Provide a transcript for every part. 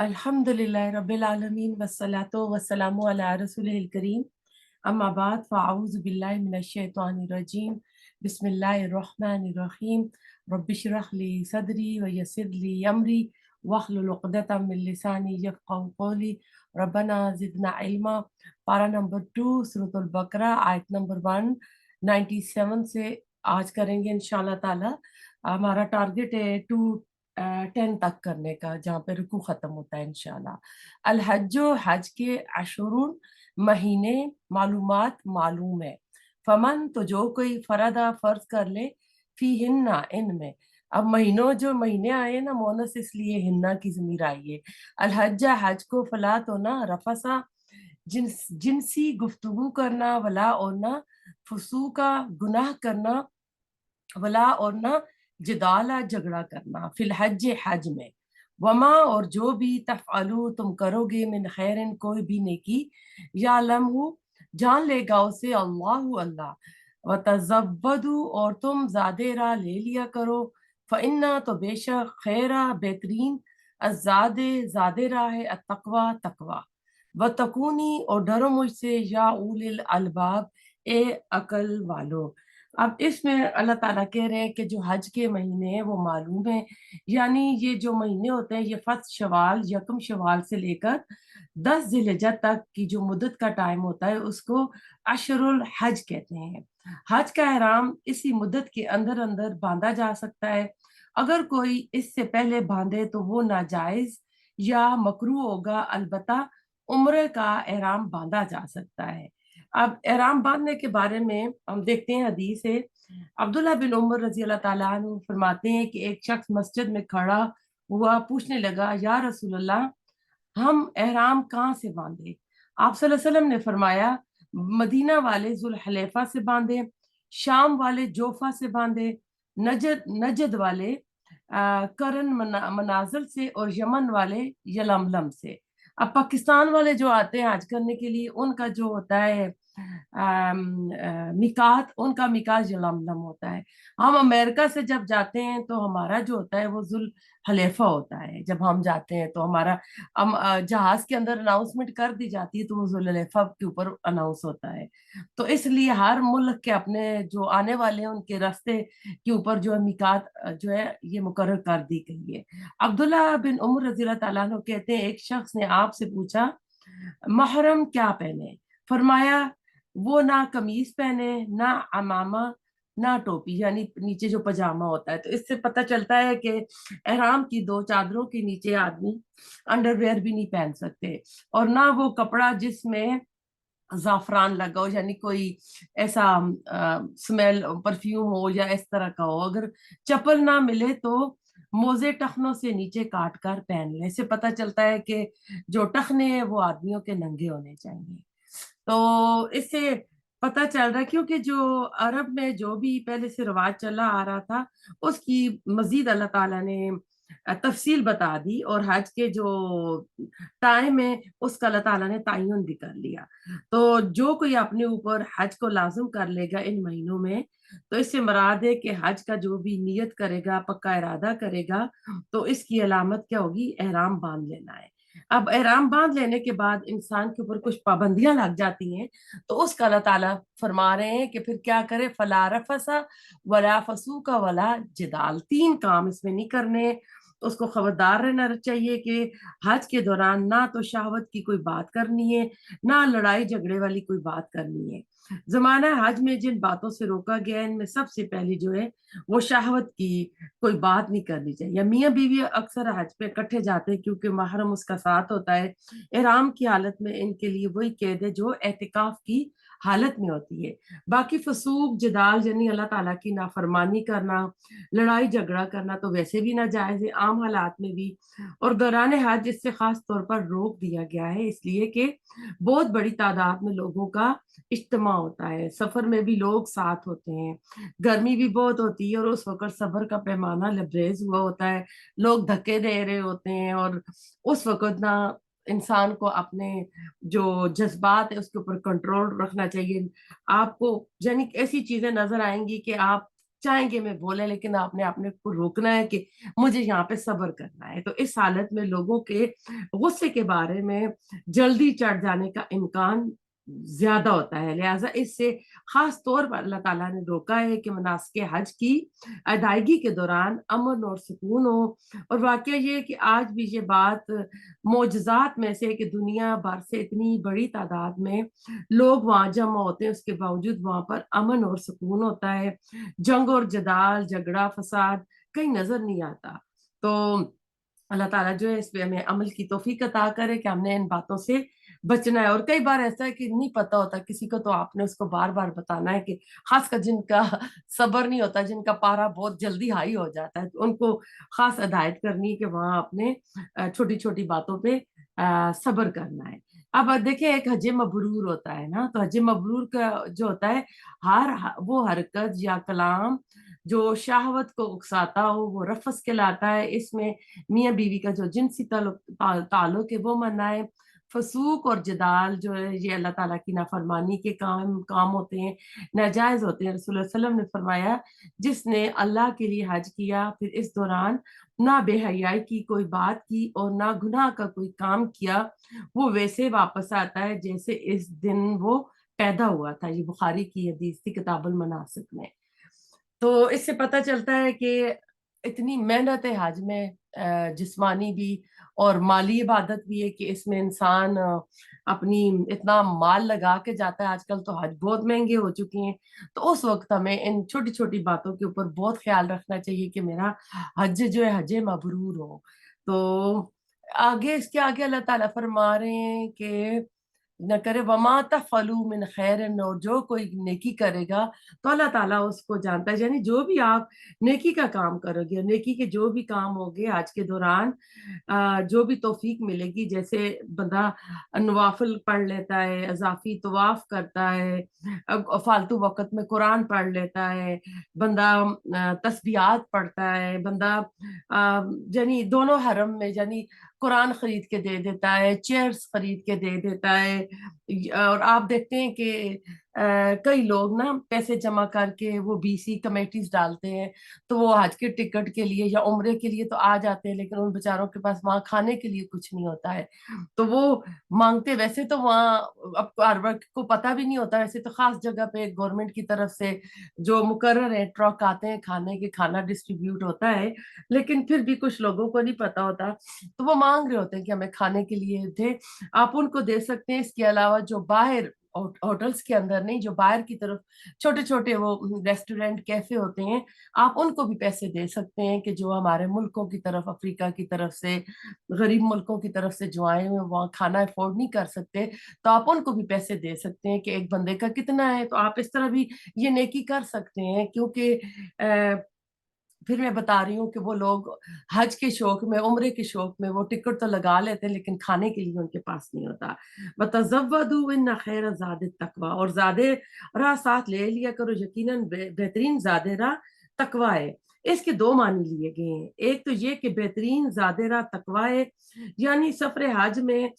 अल्हम्दुलिल्लाह रब्बिल आलमीन वस्सलातु वस्सलामु अला रसूलिल करीम अम्मा बाद फ़अऊज़ु बिल्लाहि मिनश शैतानिर रजीम बिस्मिल्लाहिर रहमानिर रहीम रब्बिशरह ली सदरी व यस्सिर ली अमरी वहलुल उक़दतम मिन लिसानी यफ़क़हू क़ौली रब्बना ज़िदना इल्मा। पारा नंबर 2 सूरतुल बकरा आयत नंबर 197 से आज करेंगे इंशाअल्लाह ताला। हमारा टारगेट है 10 तक करने का, जहाँ पे रुकू खत्म होता है इंशाल्लाह। अल हज्जो, हज के अशुरुन महीने मालूमात मालूम है। फमन, तो जो कोई फरदा फर्ज कर ले, फी हिन्ना, इनमें। अब महीनों, जो महीने आए ना मोनस, इसलिए हिन्ना की ज़मीर आई है। अल हज्जा, हज को, फला तो ना, रफसा जिनसी गुफ्तगू करना, वला और ना फसूका गुनाह करना, वला और ना जिदाला झगड़ा करना, फिल हज, हज में। वमा, और जो भी तफअलू तुम करोगे, मिन खैरिन, कोई भी नेकी, या लमहू, जान लेगा उसे अल्लाहु, अल्लाह। व तज़व्वदू, और तुम ज़ादेरा ले लिया करो, फ़इन्ना, तो बेशक, खैरा, बेहतरीन, अज़ादे, ज़ादेरा है, अत्तक़वा, तक़वा। व तकूनी, और डरो मुझसे, या उलिल अलबाब, ए अकल वालो। अब इसमें अल्लाह ताला कह रहे हैं कि जो हज के महीने हैं वो मालूम है, यानी ये जो महीने होते हैं ये फर्स्ट शवाल, यकम शवाल से लेकर 10 जिलहिज्जा तक की जो मुद्दत का टाइम होता है उसको अशरुल हज कहते हैं। हज का एहराम इसी मुद्दत के अंदर अंदर बांधा जा सकता है। अगर कोई इससे पहले बांधे तो वो नाजायज या मकरूह होगा, अलबत्ता उम्र का एहराम बांधा जा सकता है। अब एहराम बांधने के बारे में हम देखते हैं, हदीस है, अब्दुल्ला बिन उमर रजी अल्लाह ताला अन्हु फरमाते हैं कि एक शख्स मस्जिद में खड़ा हुआ, पूछने लगा, या रसूलल्लाह, हम एहराम कहाँ से बांधे? आप सल्लल्लाहु अलैहि वसल्लम ने फरमाया, मदीना वाले जुल्हलैफा से बांधे, शाम वाले जोफा से बांधे, नजद नजद वाले करन मनाजिल से, और यमन वाले यलमलम से। अब पाकिस्तान वाले जो आते हैं हज करने के लिए, उनका जो होता है मिकात, उनका मिकात यलमलम होता है। हम अमेरिका से जब जाते हैं तो हमारा जो होता है वो जुल हलेफा होता है। जब हम जाते हैं तो हमारा जहाज के अंदर अनाउंसमेंट कर दी जाती है तो वो जुल हलेफा के ऊपर अनाउंस होता है। तो इसलिए हर मुल्क के अपने जो आने वाले हैं उनके रास्ते के ऊपर जो है मिकात जो है ये मुकर्रर कर दी गई है। अब्दुल्ला बिन उमर रज़ी अल्लाह ताला अन्हु कहते हैं, एक शख्स ने आपसे पूछा, महरम क्या पहने? फरमाया, वो ना कमीज पहने, ना अमामा, ना टोपी, यानी नीचे जो पजामा होता है। तो इससे पता चलता है कि एहराम की दो चादरों के नीचे आदमी अंडरवेयर भी नहीं पहन सकते, और ना वो कपड़ा जिसमें ज़ाफ़रान लगा हो, यानी कोई ऐसा स्मेल परफ्यूम हो या इस तरह का हो। अगर चप्पल ना मिले तो मोज़े टखनों से नीचे काट कर पहन लें। इससे पता चलता है कि जो टखने हैं वो आदमियों के नंगे होने चाहिए। तो इससे पता चल रहा है, क्योंकि जो अरब में जो भी पहले से रिवाज चला आ रहा था उसकी मजीद अल्लाह ताला ने तफसील बता दी, और हज के जो टाइम है उसका अल्लाह ताला ने तयन भी कर लिया। तो जो कोई अपने ऊपर हज को लाजिम कर लेगा इन महीनों में, तो इससे मुराद है कि हज का जो भी नियत करेगा, पक्का इरादा करेगा, तो इसकी अलामत क्या होगी? एहराम बांध लेना है। अब एहराम बांध लेने के बाद इंसान के ऊपर कुछ पाबंदियां लग जाती हैं, तो उसका अल्लाह ताला फरमा रहे हैं कि फिर क्या करे, फला रफसा वला फसूका वला जिदाल, 3 काम इसमें नहीं करने। तो उसको खबरदार रहना चाहिए कि हज के दौरान ना तो शहवत की कोई बात करनी है, ना लड़ाई झगड़े वाली कोई बात करनी है। जमाना हज में जिन बातों से रोका गया है, इनमें सबसे पहली जो है वो शहवत की कोई बात नहीं करनी चाहिए। या मियाँ बीवी अक्सर हज पे इकट्ठे जाते हैं क्योंकि महरम उसका साथ होता है। एहराम की हालत में इनके लिए वही कैद है जो एतिकाफ की हालत में होती है। बाकी फसूक जिदाल यानी अल्लाह ताला की नाफरमानी करना, लड़ाई झगड़ा करना तो वैसे भी नाजायज है आम हालात में भी। और दौरान हज इससे खास तौर पर रोक दिया गया है, इसलिए कि बहुत बड़ी तादाद में लोगों का इज्तिमा होता है, सफर में भी लोग साथ होते हैं, गर्मी भी बहुत होती है, और उस वक्त सब्र का पैमाना लबरेज हुआ होता है, लोग धक्के दे रहे होते हैं, और उस वक्त ना इंसान को अपने जो जज्बात है उसके ऊपर कंट्रोल रखना चाहिए। आपको यानी ऐसी चीजें नजर आएंगी कि आप चाहेंगे मैं बोले, लेकिन आपने अपने को रोकना है कि मुझे यहाँ पे सब्र करना है। तो इस हालत में लोगों के गुस्से के बारे में जल्दी चढ़ जाने का इम्कान ज्यादा होता है, लिहाजा इससे खास तौर पर अल्लाह ताला ने रोका है कि मनासिक हज की अदायगी के दौरान अमन और सुकून हो। और वाकया ये है कि आज भी ये बात मोजज़ात में से है कि दुनिया भर से इतनी बड़ी तादाद में लोग वहां जमा होते हैं, उसके बावजूद वहां पर अमन और सुकून होता है। जंग और जदाल, झगड़ा, फसाद कहीं नजर नहीं आता। तो अल्लाह ताला जो है इस पे हमें अमल की तौफीक अता करे कि हमने इन बातों से बचना है। और कई बार ऐसा है कि नहीं पता होता किसी को, तो आपने उसको बार बार बताना है कि खासकर जिनका सब्र नहीं होता, जिनका पारा बहुत जल्दी हाई हो जाता है, तो उनको खास हिदायत करनी है कि वहां अपने छोटी छोटी बातों पे सब्र करना है। अब देखिए, एक हज मबरूर होता है ना, तो हज मबरूर का जो होता है, वो हरकत या कलाम जो शहवत को उकसाता हो वो रफस कहलाता है। इसमें मियाँ बीवी का जो जिनसी ताल्लुक है वो मनाए। फसूक और जदाल जो है ये अल्लाह ताला की नाफरमानी के काम काम होते हैं, नाजायज होते हैं। रसूलुल्लाह सल्लल्लाहु अलैहि वसल्लम ने फरमाया, जिसने अल्लाह के लिए हज किया फिर इस दौरान ना बेहयाई की कोई बात की और ना गुनाह का कोई काम किया, वो वैसे वापस आता है जैसे इस दिन वो पैदा हुआ था। ये बुखारी की हदीस थी किताबुल मनासिक में। तो इससे पता चलता है कि इतनी मेहनत है हज में, जिस्मानी भी और माली इबादत भी है, कि इसमें इंसान अपनी इतना माल लगा के जाता है। आजकल तो हज बहुत महंगे हो चुके हैं, तो उस वक्त हमें इन छोटी छोटी बातों के ऊपर बहुत ख्याल रखना चाहिए कि मेरा हज जो है हज मबरूर हो। तो आगे, इसके आगे अल्लाह ताला फरमा रहे हैं कि न करे वमा तफलू मिन खैर, और जो कोई नेकी करेगा तो अल्लाह ताला उसको जानता है। यानी जो भी आप नेकी का काम करोगे, नेकी के जो भी काम होंगे आज के दौरान, जो भी तौफीक मिलेगी, जैसे बंदा नवाफिल पढ़ लेता है, अजाफी तवाफ करता है, फालतू वक्त में कुरान पढ़ लेता है, बंदा तस्बीहात पढ़ता है, बंदा यानी दोनों हरम में यानी कुरान खरीद के दे देता है, चेयर्स खरीद के दे देता है। और आप देखते हैं कि कई लोग ना पैसे जमा करके वो बीसी कमेटीज डालते हैं, तो वो हज के टिकट के लिए या उम्रे के लिए तो आ जाते हैं, लेकिन उन बेचारों के पास वहां खाने के लिए कुछ नहीं होता है। तो वो मांगते, वैसे तो वहाँ अब हर वक्त को पता भी नहीं होता, वैसे तो खास जगह पे गवर्नमेंट की तरफ से जो मुकर्रर है ट्रक आते हैं खाने के, खाना डिस्ट्रीब्यूट होता है, लेकिन फिर भी कुछ लोगों को नहीं पता होता, तो वो मांग रहे होते हैं कि हमें खाने के लिए थे। आप उनको दे सकते हैं। इसके अलावा जो बाहर होटल्स के अंदर नहीं, जो बाहर की तरफ छोटे छोटे वो रेस्टोरेंट कैफे होते हैं, आप उनको भी पैसे दे सकते हैं, कि जो हमारे मुल्कों की तरफ, अफ्रीका की तरफ से, गरीब मुल्कों की तरफ से जो आए हुए हैं, वहाँ खाना अफोर्ड नहीं कर सकते, तो आप उनको भी पैसे दे सकते हैं कि एक बंदे का कितना है। तो आप इस तरह भी ये नेकी कर सकते हैं, क्योंकि फिर मैं बता रही हूँ कि वो लोग हज के शौक में, उम्रे के शौक में वो टिकट तो लगा लेते हैं, लेकिन खाने के लिए उनके पास नहीं होता। बताज़व्वदू इन्न खैर ज़ाद तकवा, और ज़ादे राह साथ ले लिया करो, यकीनन बेहतरीन ज़ादे राह तकवा है। इसके दो मानी लिए गए हैं। एक तो ये कि बेहतरीन ज़ादे राह तकवा है, यानी सफर हज में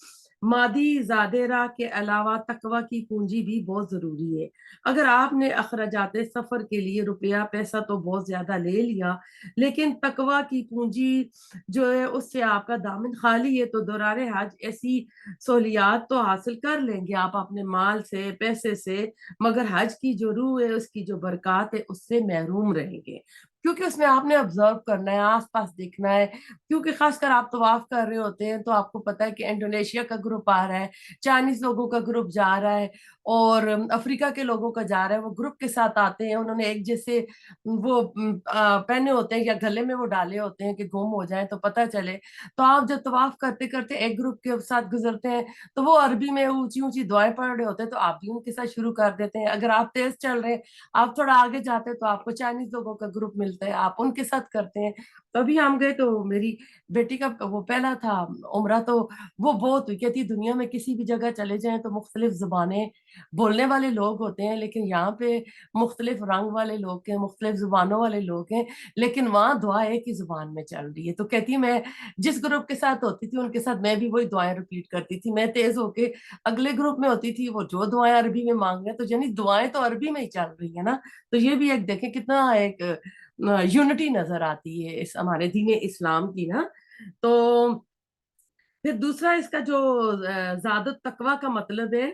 मादी ज़ादेरा के अलावा तकवा की पूंजी भी बहुत जरूरी है। अगर आपने अखराजात सफर के लिए रुपया पैसा तो बहुत ज्यादा ले लिया, लेकिन तकवा की पूंजी जो है उससे आपका दामन खाली है, तो दौरान हज ऐसी सहूलियात तो हासिल कर लेंगे आप अपने माल से, पैसे से, मगर हज की जो रूह है, उसकी जो बरकत है, उससे महरूम रहेंगे। क्योंकि उसमें आपने ऑब्जर्व करना है, आसपास देखना है। क्योंकि खासकर आप तवाफ कर रहे होते हैं, तो आपको पता है कि इंडोनेशिया का ग्रुप आ रहा है, चाइनीज लोगों का ग्रुप जा रहा है, और अफ्रीका के लोगों का जा रहा है। वो ग्रुप के साथ आते हैं, उन्होंने एक जैसे वो पहने होते हैं या गले में वो डाले होते हैं कि गुम हो जाए तो पता चले। तो आप जब तवाफ करते करते एक ग्रुप के साथ गुजरते हैं, तो वो अरबी में ऊंची ऊंची दुआएं पढ़ रहे होते हैं, तो आप भी उनके साथ शुरू कर देते हैं। अगर आप तेज चल रहे हैं, आप थोड़ा आगे जाते हैं, तो आपको चाइनीज लोगों का ग्रुप मिलता है, आप उनके साथ करते हैं। تو ابھی ہم گئے تو میری بیٹی کا وہ پہلا تھا عمرہ، تو وہ بہت ہوئی کہتی دنیا میں کسی بھی جگہ چلے جائیں تو مختلف زبانیں بولنے والے لوگ ہوتے ہیں، لیکن یہاں پہ مختلف رنگ والے لوگ ہیں، مختلف زبانوں والے لوگ ہیں، لیکن وہاں دعا ایک ہی زبان میں چل رہی ہے۔ تو کہتی میں جس گروپ کے ساتھ ہوتی تھی ان کے ساتھ میں بھی وہی دعائیں رپیٹ کرتی تھی، میں تیز ہو کے اگلے گروپ میں ہوتی تھی، وہ جو دعائیں عربی میں مانگ رہے ہیں، تو یعنی دعائیں تو عربی میں ہی چل رہی ہیں نا۔ تو یہ بھی ایک دیکھیں کتنا ایک یونٹی نظر آتی ہے اس ہمارے دین اسلام کی نا۔ تو پھر دوسرا اس کا جو زاد التقویٰ کا مطلب ہے،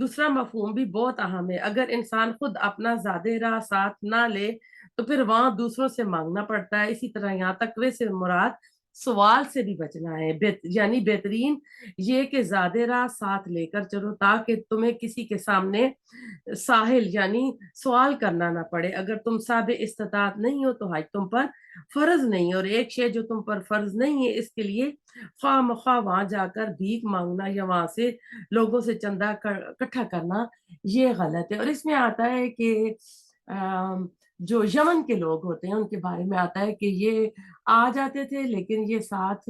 دوسرا مفہوم بھی بہت اہم ہے۔ اگر انسان خود اپنا زیادہ راہ ساتھ نہ لے تو پھر وہاں دوسروں سے مانگنا پڑتا ہے۔ اسی طرح یہاں تقوی سے مراد سوال سے بھی بچنا ہے، یعنی بہترین یہ کہ زیادہ راہ ساتھ لے کر چلو تاکہ تمہیں کسی کے سامنے ساحل یعنی سوال کرنا نہ پڑے۔ اگر تم صاحب استطاعت نہیں ہو تو حج تم پر فرض نہیں، اور ایک شے جو تم پر فرض نہیں ہے اس کے لیے خواہ مخواہ وہاں جا کر بھیک مانگنا یا وہاں سے لوگوں سے چندہ اکٹھا کرنا یہ غلط ہے۔ اور اس میں آتا ہے کہ جو یمن کے لوگ ہوتے ہیں ان کے بارے میں آتا ہے کہ یہ آ جاتے تھے لیکن یہ ساتھ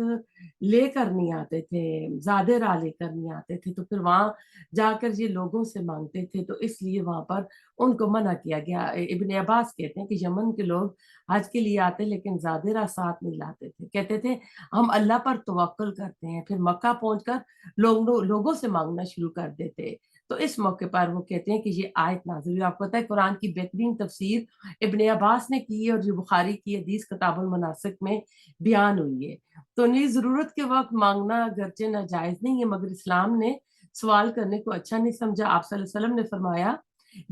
لے کر نہیں آتے تھے، زیادہ راہ لے کر نہیں آتے تھے، تو پھر وہاں جا کر یہ لوگوں سے مانگتے تھے، تو اس لیے وہاں پر ان کو منع کیا گیا۔ ابن عباس کہتے ہیں کہ یمن کے لوگ حج کے لیے آتے لیکن زیادہ راہ ساتھ نہیں لاتے تھے، کہتے تھے ہم اللہ پر توکل کرتے ہیں، پھر مکہ پہنچ کر لوگوں سے مانگنا شروع کر دیتے۔ تو اس موقع پر وہ کہتے ہیں کہ یہ آیت نازل ہوئی۔ آپ کو پتہ ہے قرآن کی بہترین تفسیر ابن عباس نے کی ہے، اور یہ بخاری کی حدیث کتاب المناسک میں بیان ہوئی ہے۔ تو نہیں ضرورت کے وقت مانگنا اگرچہ ناجائز نہیں ہے، مگر اسلام نے سوال کرنے کو اچھا نہیں سمجھا۔ آپ صلی اللہ علیہ وسلم نے فرمایا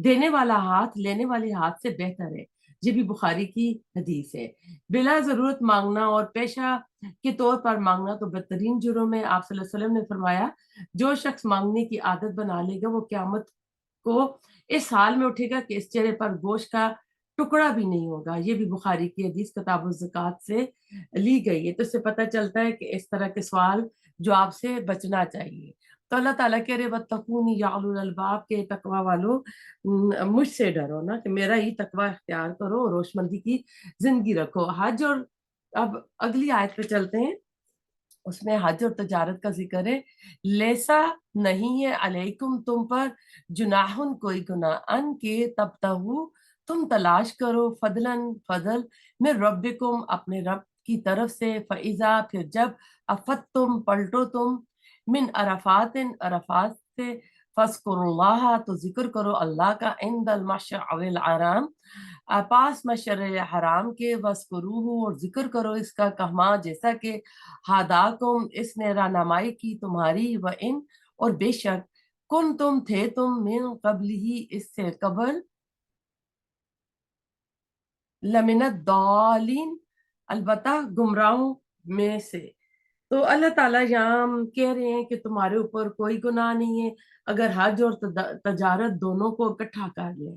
دینے والا ہاتھ لینے والے ہاتھ سے بہتر ہے، یہ بھی بخاری کی حدیث ہے۔ بلا ضرورت مانگنا اور پیشہ کے طور پر مانگنا تو بدترین جرم ہے۔ آپ صلی اللہ علیہ وسلم نے فرمایا جو شخص مانگنے کی عادت بنا لے گا وہ قیامت کو اس حال میں اٹھے گا کہ اس چہرے پر گوشت کا ٹکڑا بھی نہیں ہوگا، یہ بھی بخاری کی حدیث کتاب الزکوٰۃ سے لی گئی ہے۔ تو اس سے پتہ چلتا ہے کہ اس طرح کے سوال جو آپ سے بچنا چاہیے۔ تو اللہ تعالیٰ کہہ رہے وَاتَّقُونِ يَا أُولِي الْأَلْبَابِ کے تقوی والو مجھ سے ڈرو نا، کہ میرا ہی تقوی اختیار کرو، روش مندی کی زندگی رکھو۔ حج اور اب اگلی آیت پہ چلتے ہیں، اس میں حج اور تجارت کا ذکر ہے۔ لیسا نہیں ہے علیکم تم پر جناحن کوئی گناہ ان کے تبتغوا تم تلاش کرو فضلاً فضل میں ربکم اپنے رب کی طرف سے، فإذا پھر جب افت پلٹو تم من عرفات عرفات سے، فاذکروا اللہ تو ذکر کرو اللہ کا عند المشعر الحرام پاس مشعر حرام کے، وَاذْكُرُوهُ اور ذکر کرو اس کا کہاں جیسا کہ ہاداکم اس نے رہنمائی کی تمہاری، وَإِن اور بے شک کن تم تھے تم من قبل ہی اس سے قبل لمن الضالین البتہ گمراہوں میں سے۔ تو اللہ تعالیٰ یہاں کہہ رہے ہیں کہ تمہارے اوپر کوئی گناہ نہیں ہے اگر حج اور تجارت دونوں کو اکٹھا کر لیں۔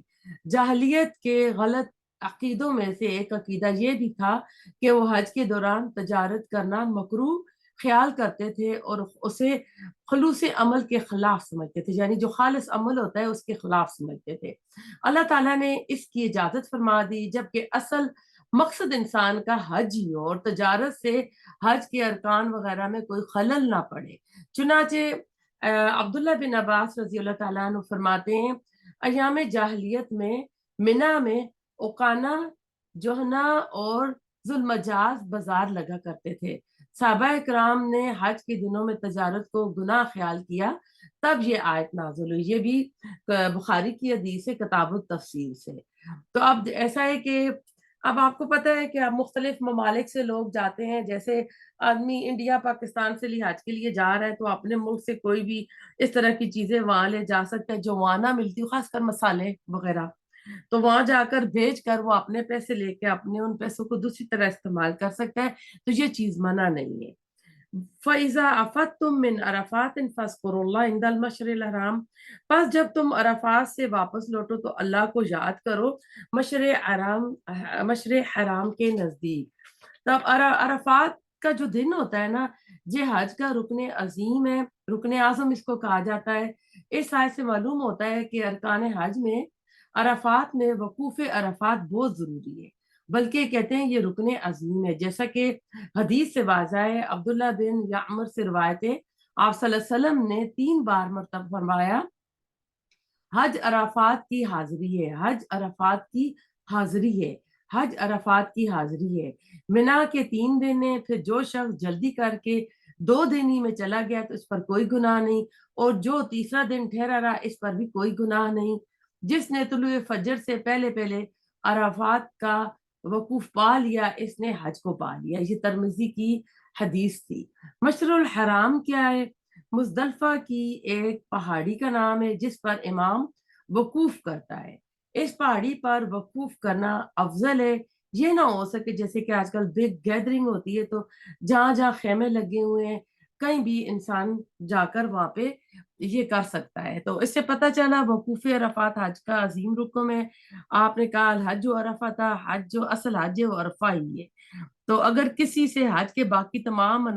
جاہلیت کے غلط عقیدوں میں سے ایک عقیدہ یہ بھی تھا کہ وہ حج کے دوران تجارت کرنا مکروہ خیال کرتے تھے اور اسے خلوص عمل کے خلاف سمجھتے تھے، یعنی جو خالص عمل ہوتا ہے اس کے خلاف سمجھتے تھے۔ اللہ تعالیٰ نے اس کی اجازت فرما دی، جبکہ اصل مقصد انسان کا حج ہی ہو اور تجارت سے حج کے ارکان وغیرہ میں کوئی خلل نہ پڑے۔ چنانچہ عبداللہ بن عباس رضی اللہ تعالیٰ عنہ فرماتے ہیں ایام جاہلیت میں منا میں اوقانا جوہنا اور ذوالمجاز بازار لگا کرتے تھے۔ صحابہ اکرام نے حج کے دنوں میں تجارت کو گناہ خیال کیا، تب یہ آیت نازل ہوئی۔ یہ بھی بخاری کی حدیث ہے کتاب التفسیر سے۔ تو اب ایسا ہے کہ اب آپ کو پتہ ہے کہ اب مختلف ممالک سے لوگ جاتے ہیں، جیسے آدمی انڈیا پاکستان سے حج کے لیے جا رہا ہے تو اپنے ملک سے کوئی بھی اس طرح کی چیزیں وہاں لے جا سکتا ہے جو وہاں نہ ملتی، خاص کر مسالے وغیرہ، تو وہاں جا کر بھیج کر وہ اپنے پیسے لے کے اپنے ان پیسوں کو دوسری طرح استعمال کر سکتا ہے، تو یہ چیز منع نہیں ہے۔ فَإِذَا أَفَضْتُم مِّنْ عَرَفَاتٍ فَاذْكُرُوا اللَّهَ عِندَ الْمَشْعَرِ الْحَرَامِ پس جب تم عرفات سے واپس لوٹو تو اللہ کو یاد کرو مشعر حرام کے نزدیک۔ تب عرفات کا جو دن ہوتا ہے نا، یہ حج کا رکن عظیم ہے، رکن اعظم اس کو کہا جاتا ہے۔ اس آیت سے معلوم ہوتا ہے کہ ارکان حج میں عرفات میں وقوف عرفات بہت ضروری ہے، بلکہ کہتے ہیں یہ رکن عظیم ہے، جیسا کہ حدیث سے واضح ہے، عبداللہ بن یعمر سے روایت ہے، آپ صلی اللہ علیہ وسلم نے 3 بار مرتب فرمایا حج عرفات کی حاضری ہے، حج عرفات کی حاضری ہے، حج عرفات کی حاضری ہے۔ منا کے 3 دن ہیں، پھر جو شخص جلدی کر کے 2 دن ہی میں چلا گیا تو اس پر کوئی گناہ نہیں، اور جو تیسرا دن ٹھہرا رہا اس پر بھی کوئی گناہ نہیں۔ جس نے طلوع فجر سے پہلے پہلے عرفات کا وقوف پا لیا اس نے حج کو پا لیا۔ یہ ترمذی کی حدیث تھی۔ مشعر الحرام کیا ہے؟ مزدلفہ کی ایک پہاڑی کا نام ہے جس پر امام وقوف کرتا ہے۔ اس پہاڑی پر وقوف کرنا افضل ہے، یہ نہ ہو سکے جیسے کہ آج کل بگ گیدرنگ ہوتی ہے تو جہاں جہاں خیمے لگے ہوئے ہیں کہیں بھی انسان جا کر وہاں پہ یہ کر سکتا ہے۔ تو اس سے پتہ چلا وقوف عرفات حج کا عظیم رکن ہے۔ آپ نے کہا الحج و عرفہ تھا، حج جو اصل حج ہے وہ عرفہ ہی ہے۔ تو اگر کسی سے حج کے باقی تمام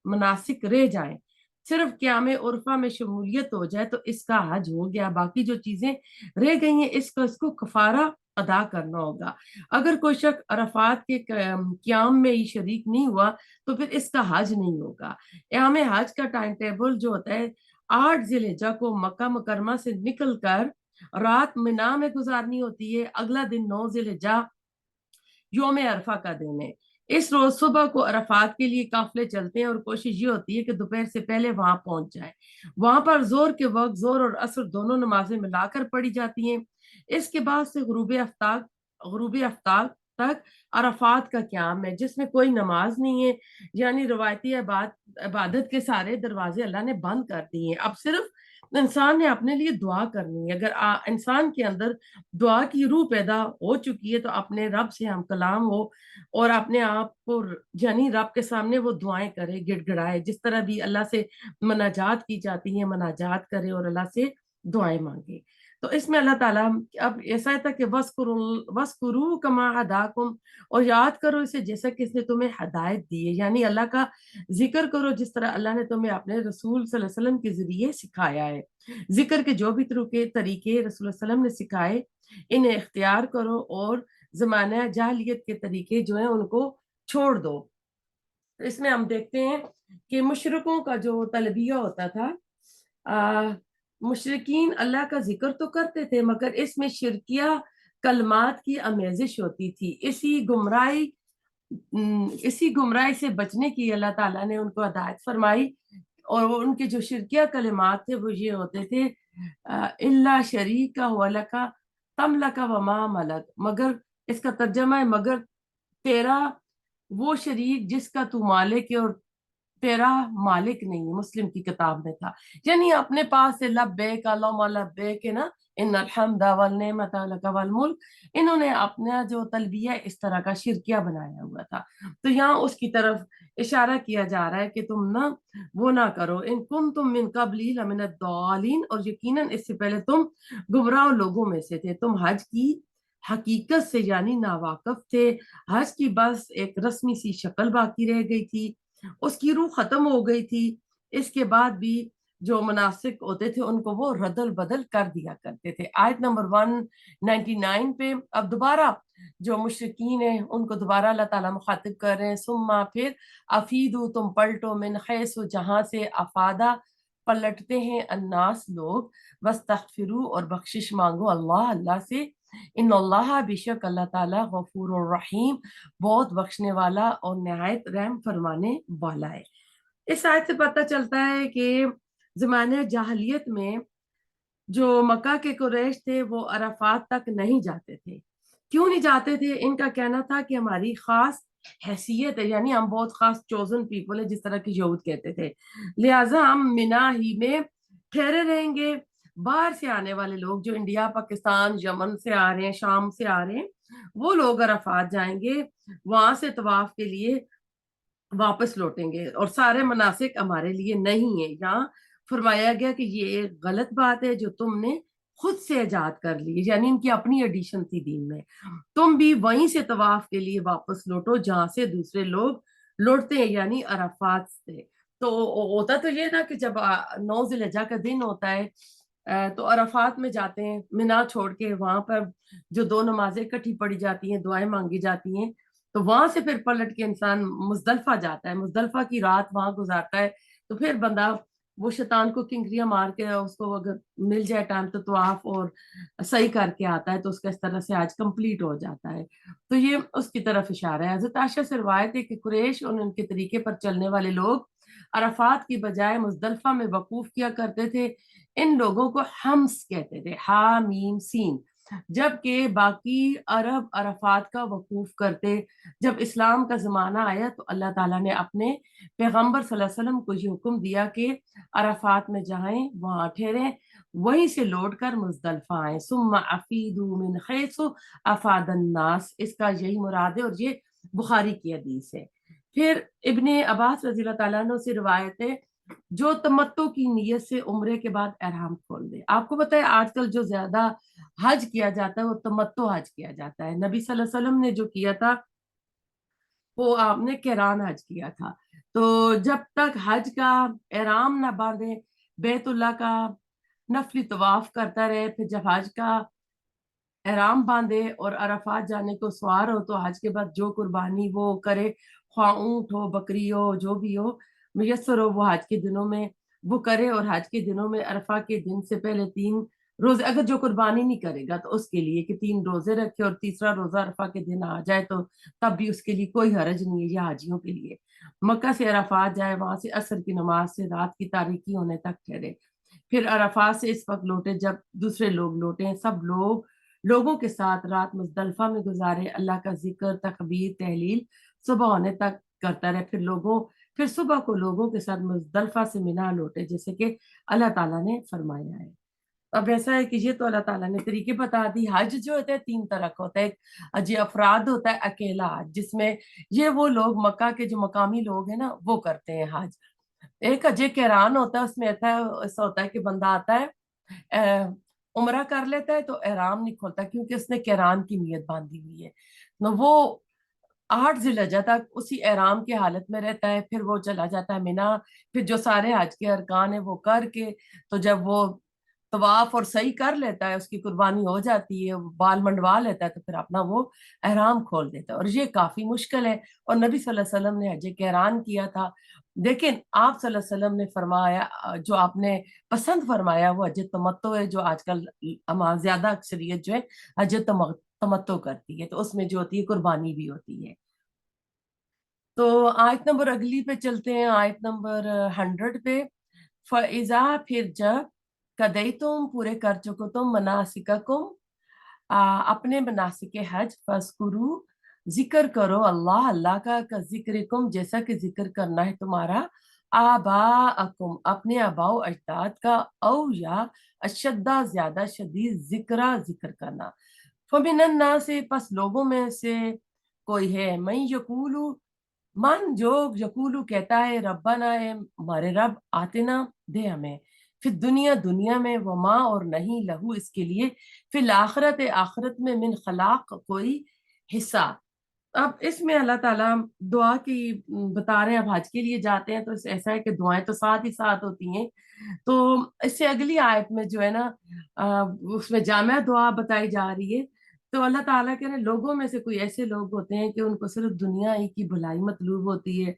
مناسک رہ جائیں، صرف قیام عرفہ میں شمولیت ہو جائے تو اس کا حج ہو گیا، باقی جو چیزیں رہ گئی ہیں اس کو کفارہ ادا کرنا ہوگا۔ اگر کوئی شخص عرفات کے قیام میں ہی شریک نہیں ہوا تو پھر اس کا حج نہیں ہوگا۔ قیام حج کا ٹائم ٹیبل جو ہوتا ہے 8 ذی الحجہ کو مکہ مکرمہ سے نکل کر رات منا میں گزارنی ہوتی ہے، اگلا دن 9 ذی الحجہ یوم عرفہ کا دن ہے۔ اس روز صبح کو عرفات کے لیے قافلے چلتے ہیں اور کوشش یہ ہوتی ہے کہ دوپہر سے پہلے وہاں پہنچ جائیں۔ وہاں پر زور کے وقت زور اور عصر دونوں نمازیں ملا کر پڑھی جاتی ہیں۔ اس کے بعد سے غروب آفتاب تک عرفات کا قیام ہے جس میں کوئی نماز نہیں ہے، یعنی روایتی عبادت کے سارے دروازے اللہ نے بند کر دیے ہیں۔ اب صرف انسان نے اپنے لیے دعا کرنی ہے۔ اگر انسان کے اندر دعا کی روح پیدا ہو چکی ہے تو اپنے رب سے ہم کلام ہو اور اپنے آپ کو یعنی رب کے سامنے وہ دعائیں کرے، گڑ گڑائے، جس طرح بھی اللہ سے مناجات کی جاتی ہیں مناجات کرے اور اللہ سے دعائیں مانگے۔ تو اس میں اللہ تعالیٰ اب ایسا تھا کہ وَاسْكُرُوا كَمَا هَدَاكُمْ، اور یاد کرو اسے جیسا کہ اس نے تمہیں ہدایت دی ہے، یعنی اللہ کا ذکر کرو جس طرح اللہ نے تمہیں اپنے رسول صلی اللہ علیہ وسلم کے ذریعے سکھایا ہے۔ ذکر کے جو بھی طریقے رسول اللہ علیہ وسلم نے سکھائے انہیں اختیار کرو اور زمانہ جاہلیت کے طریقے جو ہیں ان کو چھوڑ دو۔ اس میں ہم دیکھتے ہیں کہ مشرکوں کا جو تلبیہ ہوتا تھا، مشرکین اللہ کا ذکر تو کرتے تھے مگر اس میں شرکیہ کلمات کی آمیزش ہوتی تھی۔ اسی گمراہی سے بچنے کی اللہ تعالیٰ نے ان کو ہدایت فرمائی، اور وہ ان کے جو شرکیہ کلمات تھے وہ یہ ہوتے تھے اللہ شریک ہو لکا تم لکا وما ملک، مگر اس کا ترجمہ ہے مگر تیرا وہ شریک جس کا تو مالک ہے اور تیرا مالک نہیں ہے، مسلم کی کتاب میں تھا، یعنی اپنے پاس سے لبیک اللہم لبیک ہے نا، ان الحمد والنعمت لک والملک، انہوں نے اپنا جو تلبیہ اس طرح کا شرکیہ بنایا ہوا تھا۔ تو یہاں اس کی طرف اشارہ کیا جا رہا ہے کہ تم نہ وہ نہ کرو، ان کنتم من قبل لمن الضالین، اور یقیناً اس سے پہلے تم گمراہ لوگوں میں سے تھے، تم حج کی حقیقت سے یعنی ناواقف تھے، حج کی بس ایک رسمی سی شکل باقی رہ گئی تھی، اس کی روح ختم ہو گئی تھی، اس کے بعد بھی جو مناسک ہوتے تھے ان کو وہ ردل بدل کر دیا کرتے تھے۔ آیت نمبر 199 پہ اب دوبارہ جو مشرکین ہیں ان کو دوبارہ اللہ تعالیٰ مخاطب کر رہے ہیں، ثم پھر افیدو تم پلٹو من حیث جہاں سے افادہ پلٹتے ہیں الناس لوگ، واستغفروا اور بخشش مانگو اللہ سے، ان اللہ بشک اللہ تعالیٰ غفور الرحیم بہت بخشنے والا اور نہایت رحم فرمانے والا ہے۔ اس آیت سے پتہ چلتا ہے کہ زمانہ جاہلیت میں جو مکہ کے قریش تھے وہ عرفات تک نہیں جاتے تھے۔ کیوں نہیں جاتے تھے؟ ان کا کہنا تھا کہ ہماری خاص حیثیت ہے، یعنی ہم بہت خاص چوزن پیپل ہے، جس طرح کی یہود کہتے تھے، لہٰذا ہم منا ہی میں ٹھہرے رہیں گے۔ باہر سے آنے والے لوگ جو انڈیا، پاکستان، یمن سے آ رہے ہیں، شام سے آ رہے ہیں، وہ لوگ عرفات جائیں گے، وہاں سے طواف کے لیے واپس لوٹیں گے، اور سارے مناسک ہمارے لیے نہیں ہے۔ یہاں فرمایا گیا کہ یہ ایک غلط بات ہے جو تم نے خود سے ایجاد کر لی، یعنی ان کی اپنی ایڈیشن تھی دین میں، تم بھی وہیں سے طواف کے لیے واپس لوٹو جہاں سے دوسرے لوگ لوٹتے ہیں، یعنی عرفات سے۔ تو ہوتا تو یہ نا کہ جب 9 ذی الحجہ کا دن ہوتا ہے تو عرفات میں جاتے ہیں منا چھوڑ کے، وہاں پر جو دو نمازیں اکٹھی پڑھی جاتی ہیں، دعائیں مانگی جاتی ہیں، تو وہاں سے پھر پلٹ کے انسان مزدلفہ جاتا ہے، مزدلفہ کی رات وہاں گزارتا ہے، تو پھر بندہ وہ شیطان کو کنکریاں مار کے اس کو اگر مل جائے ٹائم تو طواف اور صحیح کر کے آتا ہے، تو اس کا اس طرح سے آج کمپلیٹ ہو جاتا ہے۔ تو یہ اس کی طرف اشارہ ہے۔ حضرت عائشہ سے روایت ہے کہ قریش اور ان کے طریقے پر چلنے والے لوگ عرفات کی بجائے مزدلفہ میں وقوف کیا کرتے تھے، ان لوگوں کو حمس کہتے تھے، ہا میم سین، جبکہ باقی عرب عرفات کا وقوف کرتے۔ جب اسلام کا زمانہ آیا تو اللہ تعالیٰ نے اپنے پیغمبر صلی اللہ علیہ وسلم کو یہ حکم دیا کہ عرفات میں جائیں، وہاں ٹھہریں، وہیں سے لوٹ کر مزدلفہ آئیں، ثم افیدوا من حیث افاد الناس، اس کا یہی مراد ہے، اور یہ بخاری کی حدیث ہے۔ پھر ابن عباس رضی اللہ تعالیٰ عنہ سے روایت ہے، جو تمتع کی نیت سے عمرے کے بعد احرام کھول دے۔ آپ کو پتہ ہے آج کل جو زیادہ حج کیا جاتا ہے وہ تمتع حج کیا جاتا ہے۔ نبی صلی اللہ علیہ وسلم نے جو کیا تھا وہ آپ نے قران حج کیا تھا۔ تو جب تک حج کا احرام نہ باندھے، بیت اللہ کا نفلی طواف کرتا رہے، پھر جب حج کا احرام باندھے اور عرفات جانے کو سوار ہو تو حج کے بعد جو قربانی وہ کرے، خواہ اونٹ ہو، بکری ہو، جو بھی ہو میسر ہو، وہ حج کے دنوں میں وہ کرے، اور حج کے دنوں میں عرفہ کے دن سے پہلے 3 روزے، اگر جو قربانی نہیں کرے گا تو اس کے لیے کہ 3 روزے رکھے، اور تیسرا روزہ عرفہ کے دن آ جائے تو تب بھی اس کے لیے کوئی حرج نہیں ہے، یہ حاجیوں کے لیے۔ مکہ سے عرفات جائے، وہاں سے عصر کی نماز سے رات کی تاریکی ہونے تک ٹھہرے، پھر عرفات سے اس وقت لوٹے جب دوسرے لوگ لوٹے، سب لوگوں کے ساتھ رات مزدلفہ میں گزارے، اللہ کا ذکر، تکبیر، تحلیل صبح ہونے تک کرتا رہے، پھر صبح کو لوگوں کے ساتھ مزدلفہ سے منا لوٹے، جیسے کہ اللہ تعالیٰ نے فرمایا ہے۔ اب ایسا ہے کہ یہ تو اللہ تعالیٰ نے طریقے بتا دی۔ حج جو ہوتا ہے 3 طرح کا ہوتا ہے، ایک حج افراد ہوتا ہے، اکیلا حج، جس میں یہ وہ لوگ مکہ کے جو مقامی لوگ ہیں نا وہ کرتے ہیں حج۔ ایک حج قران ہوتا ہے، اس میں ایسا ہوتا ہے کہ بندہ آتا ہے، عمرہ کر لیتا ہے تو احرام نہیں کھولتا کیونکہ اس نے قران کی نیت باندھی ہوئی ہے، نہ وہ 8 ذی الحجہ تک اسی احرام کی حالت میں رہتا ہے، پھر وہ چلا جاتا ہے مینا، پھر جو سارے حج کے ارکان ہیں وہ کر کے، تو جب وہ طواف اور صحیح کر لیتا ہے، اس کی قربانی ہو جاتی ہے، بال منڈوا لیتا ہے، تو پھر اپنا وہ احرام کھول دیتا ہے، اور یہ کافی مشکل ہے، اور نبی صلی اللہ علیہ وسلم نے حج قران کیا تھا۔ لیکن آپ صلی اللہ علیہ وسلم نے فرمایا، جو آپ نے پسند فرمایا وہ حج تمتع ہے، جو آج کل زیادہ اکثریت جو ہے حج تمتع کرتی ہے، تو اس میں جو ہوتی ہے قربانی بھی ہوتی ہے۔ تو آیت نمبر اگلی پہ چلتے ہیں، آیت نمبر 100 پہ۔ فَإِذَا، پھر جب کدئی تم پورے کر چکو تم مناسککم، اپنے مناسک حج، فَاذْكُرُوا، ذکر کرو اللہ کا ذکرکم، جیسا کہ ذکر کرنا ہے تمہارا آباءکم، اپنے آباء و اجداد کا، او یا اشدہ زیادہ شدید ذکر کرنا۔ فَمِنَ النَّاسِ، پس لوگوں میں سے کوئی ہے، من یقولو، جو یقولو کہتا ہے، ربنا، اے ہمارے رب، آتنا، دے ہمیں، پھر دنیا میں، وما، اور نہیں، لہو، اس کے لیے، پھر الآخرت، آخرت میں، من خلاق، کوئی حصہ۔ اب اس میں اللہ تعالیٰ دعا کی بتا رہے ہیں، اب حج کے لیے جاتے ہیں تو ایسا ہے کہ دعائیں تو ساتھ ہی ساتھ ہوتی ہیں، تو اس سے اگلی آیت میں جو ہے نا اس میں جامع دعا بتائی جا رہی ہے۔ تو اللہ تعالیٰ کے لوگوں میں سے کوئی ایسے لوگ ہوتے ہیں کہ ان کو صرف دنیا ہی کی بھلائی مطلوب ہوتی ہے،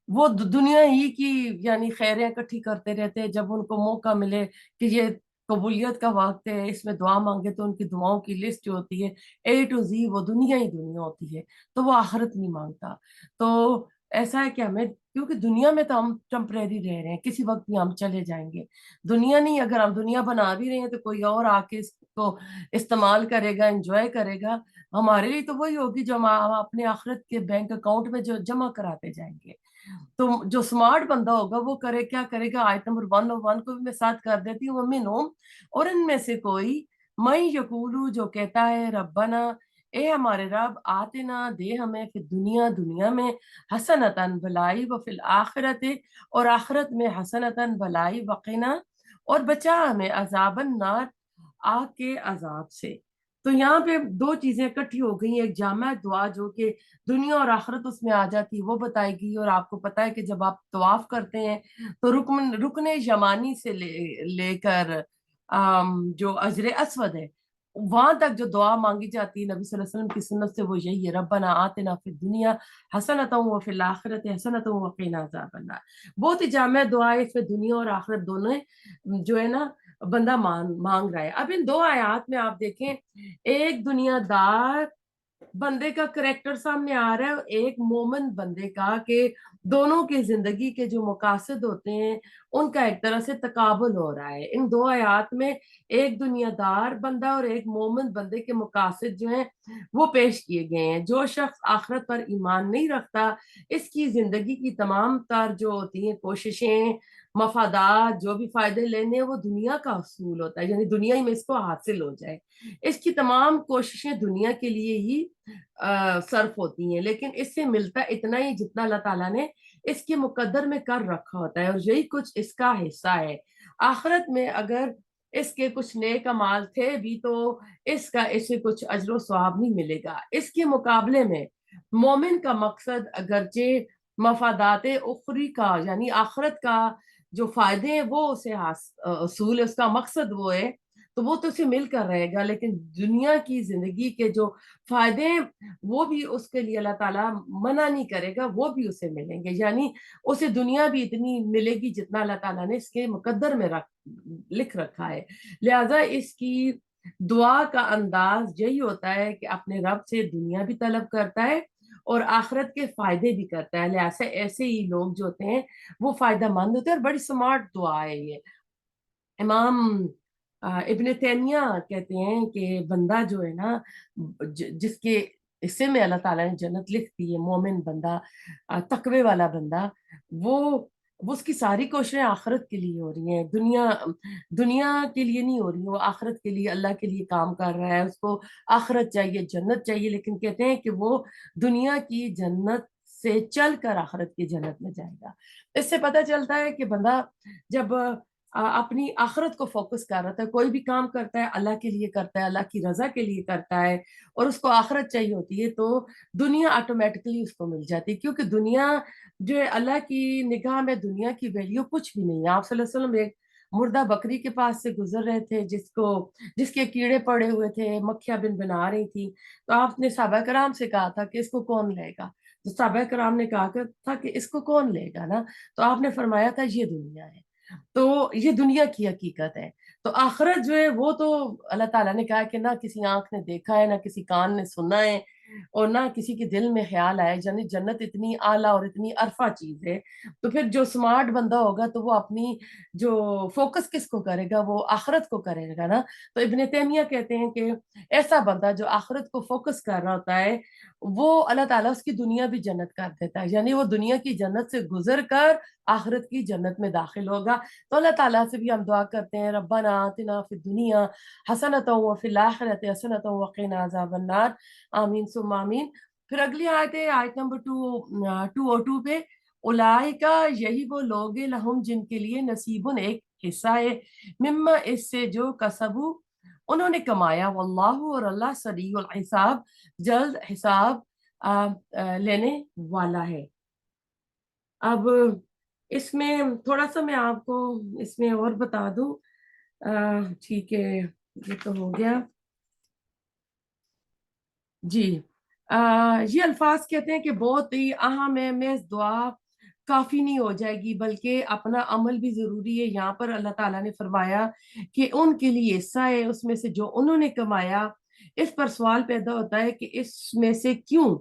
وہ دنیا ہی کی یعنی خیریں اکٹھی کرتے رہتے ہیں، جب ان کو موقع ملے کہ یہ قبولیت کا وقت ہے، اس میں دعا مانگے، تو ان کی دعاؤں کی لسٹ جو ہوتی ہے A to Z، وہ دنیا ہی دنیا ہوتی ہے، تو وہ آخرت نہیں مانگتا۔ تو ایسا ہے کہ ہمیں، کیونکہ دنیا میں تو ہم ٹمپریری رہ رہے ہیں، کسی وقت بھی ہم چلے جائیں گے، دنیا نہیں، اگر ہم دنیا بنا بھی رہے ہیں تو کوئی اور آ کے اس کو استعمال کرے گا، انجوائے کرے گا، ہمارے لیے تو وہی ہوگی جو ہم اپنے آخرت کے بینک اکاؤنٹ میں جو جمع کراتے جائیں گے۔ تو جو سمارٹ بندہ ہوگا وہ کیا کرے گا، آیت نمبر 101 کو بھی میں ساتھ کر دیتی ہوں، وَمِنْهُمْ، اور ان میں سے کوئی، من یقولو، جو کہتا ہے، ربنا، اے ہمارے رب، آتنا، دے ہمیں، پھر دنیا میں، حسنتاً، بھلائی، وفی الآخرت، اور آخرت میں، حسنتاً، بھلائی، وقنا، اور بچا ہمیں، عذاب النار، آگ کے عذاب سے۔ تو یہاں پہ 2 چیزیں اکٹھی ہو گئی ہیں، ایک جامع دعا جو کہ دنیا اور آخرت اس میں آ جاتی ہے وہ بتائے گی، اور آپ کو پتہ ہے کہ جب آپ طواف کرتے ہیں تو رکن یمانی سے لے کر जो अजर अस्वद है, वहां तक जो दुआ मांगी जाती है नबी सल्लल्लाहु अलैहि वसल्लम की सुन्नत से, वो यही है, रब्बना आतिना फिद दुनिया हसनतन व फिल आखिरति हसनतन व क़िना अज़ाबन्नार। बहुत ही जामे दुआ है, इसमें दुनिया और आखिरत दोनों जो है ना बंदा मांग मांग रहा है। अब इन दो आयात में आप देखें, एक दुनियादार बंदे का करेक्टर सामने आ रहा है और एक मोमिन बंदे का, कि दोनों की जिंदगी के जो मकासद होते हैं उनका एक तरह से तकाबुल हो रहा है। इन दो आयात में एक दुनियादार बंदा और एक मोमिन बंदे के मकासद जो हैं वो पेश किए गए हैं। जो शख्स आखिरत पर ईमान नहीं रखता, इसकी जिंदगी की तमाम तर जो होती हैं कोशिशें, मफादात, जो भी फायदे लेने हैं, वो दुनिया का असूल होता है, यानी दुनिया ही में इसको हासिल हो जाए। इसकी तमाम कोशिशें दुनिया के लिए ही सर्फ होती हैं, लेकिन इससे मिलता इतना ही जितना अल्लाह ताला ने इसके मुकद्दर में कर रखा होता है, और यही कुछ इसका हिस्सा है। आखिरत में अगर इसके कुछ नेक अमाल थे भी तो इसका इसे कुछ अजर सवाब नहीं मिलेगा। इसके मुकाबले में मोमिन का मकसद अगरचे मफादात उखरी का, यानी आखिरत का जो फायदे हैं वो उसे असूल है, उसका मकसद वो है, तो वो तो उसे मिलकर रहेगा, लेकिन दुनिया की जिंदगी के जो फायदे हैं वो भी उसके लिए अल्लाह ताला मना नहीं करेगा, वो भी उसे मिलेंगे। यानी उसे दुनिया भी इतनी मिलेगी जितना अल्लाह ताला ने इसके मुकद्दर में लिख रखा है। लिहाजा इसकी दुआ का अंदाज यही होता है कि अपने रब से दुनिया भी तलब करता है और आखिरत के फायदे भी करता है। लिहाजा ऐसे ही लोग जो होते हैं वो फायदा मंद होते हैं, और बड़ी स्मार्ट दुआ है ये। इमाम इब्न तैमिया कहते हैं कि बंदा जो है ना, जिसके हिस्से में अल्लाह ताला ने जन्नत लिख दी है, मोमिन बंदा, तकवे वाला बंदा, वो वो उसकी सारी कोशिशें आखिरत के लिए हो रही हैं, दुनिया दुनिया के लिए नहीं हो रही। वो आखिरत के लिए, अल्लाह के लिए काम कर रहा है, उसको आखिरत चाहिए, जन्नत चाहिए, लेकिन कहते हैं कि वो दुनिया की जन्नत से चल कर आखिरत की जन्नत में जाएगा। इससे पता चलता है कि बंदा जब अपनी आखिरत को फोकस कर रहा था, कोई भी काम करता है अल्लाह के लिए करता है, अल्लाह की रजा के लिए करता है, और उसको आखिरत चाहिए होती है, तो दुनिया ऑटोमेटिकली उसको मिल जाती है। क्योंकि दुनिया जो है, अल्लाह की निगाह में दुनिया की वैल्यू कुछ भी नहीं है। आप सल्लल्लाहु अलैहि वसल्लम एक मुर्दा बकरी के पास से गुजर रहे थे, जिसके कीड़े पड़े हुए थे, मक्खियां बिन बना रही थी, तो आपने सहाबा कराम से कहा था कि इसको कौन लेगा। तो सहाबा कराम ने कहा था कि इसको कौन लेगा ना, तो आपने फरमाया था ये दुनिया है। तो ये दुनिया की हकीकत है। तो आखिरत जो है वो तो अल्लाह ताला ने कहा कि ना किसी आंख ने देखा है, ना किसी कान ने सुना है, और ना किसी के दिल में ख्याल आया। यानी जन्नत इतनी आला और इतनी अरफा चीज है। तो फिर जो स्मार्ट बंदा होगा तो वो अपनी जो फोकस किसको करेगा, वो आखिरत को करेगा ना। तो इब्न तैमिया कहते हैं कि ऐसा बंदा जो आखिरत को फोकस कर रहा होता है, वो अल्लाह ताला उसकी दुनिया भी जन्नत कर देता है। यानी वो दुनिया की जन्नत से गुजर कर आखिरत की जन्नत में दाखिल होगा। तो अल्लाह ताला से भी हम दुआ करते हैं, रब्बना आतिना फिद दुनिया हसनतन व फिल आखिरति हसनतन व क़िना अज़ाबन्नार, आमीन सुम्मा आमीन। फिर अगली आयत है, आयत नंबर 202 पे, उलाइका, यही वो लोग हैं, लहुम, जिनके लिए नसीबुन, एक हिस्सा है, मिम्मा, इससे जो कसबू, उन्होंने कमाया, वल्लाहु, और अल्लाह सरीउल हिसाब, जल्द हिसाब लेने वाला है। अब इसमें थोड़ा सा मैं आपको इसमें और बता दूं। ठीक है, ये तो हो गया जी। ये अल्फाज कहते हैं कि बहुत ही अहम है, महज दुआ काफी नहीं हो जाएगी, बल्कि अपना अमल भी जरूरी है। यहाँ पर अल्लाह ताला ने फरमाया कि उनके लिए हिस्सा है उसमें से जो उन्होंने कमाया। इस पर सवाल पैदा होता है कि इसमें से क्यों,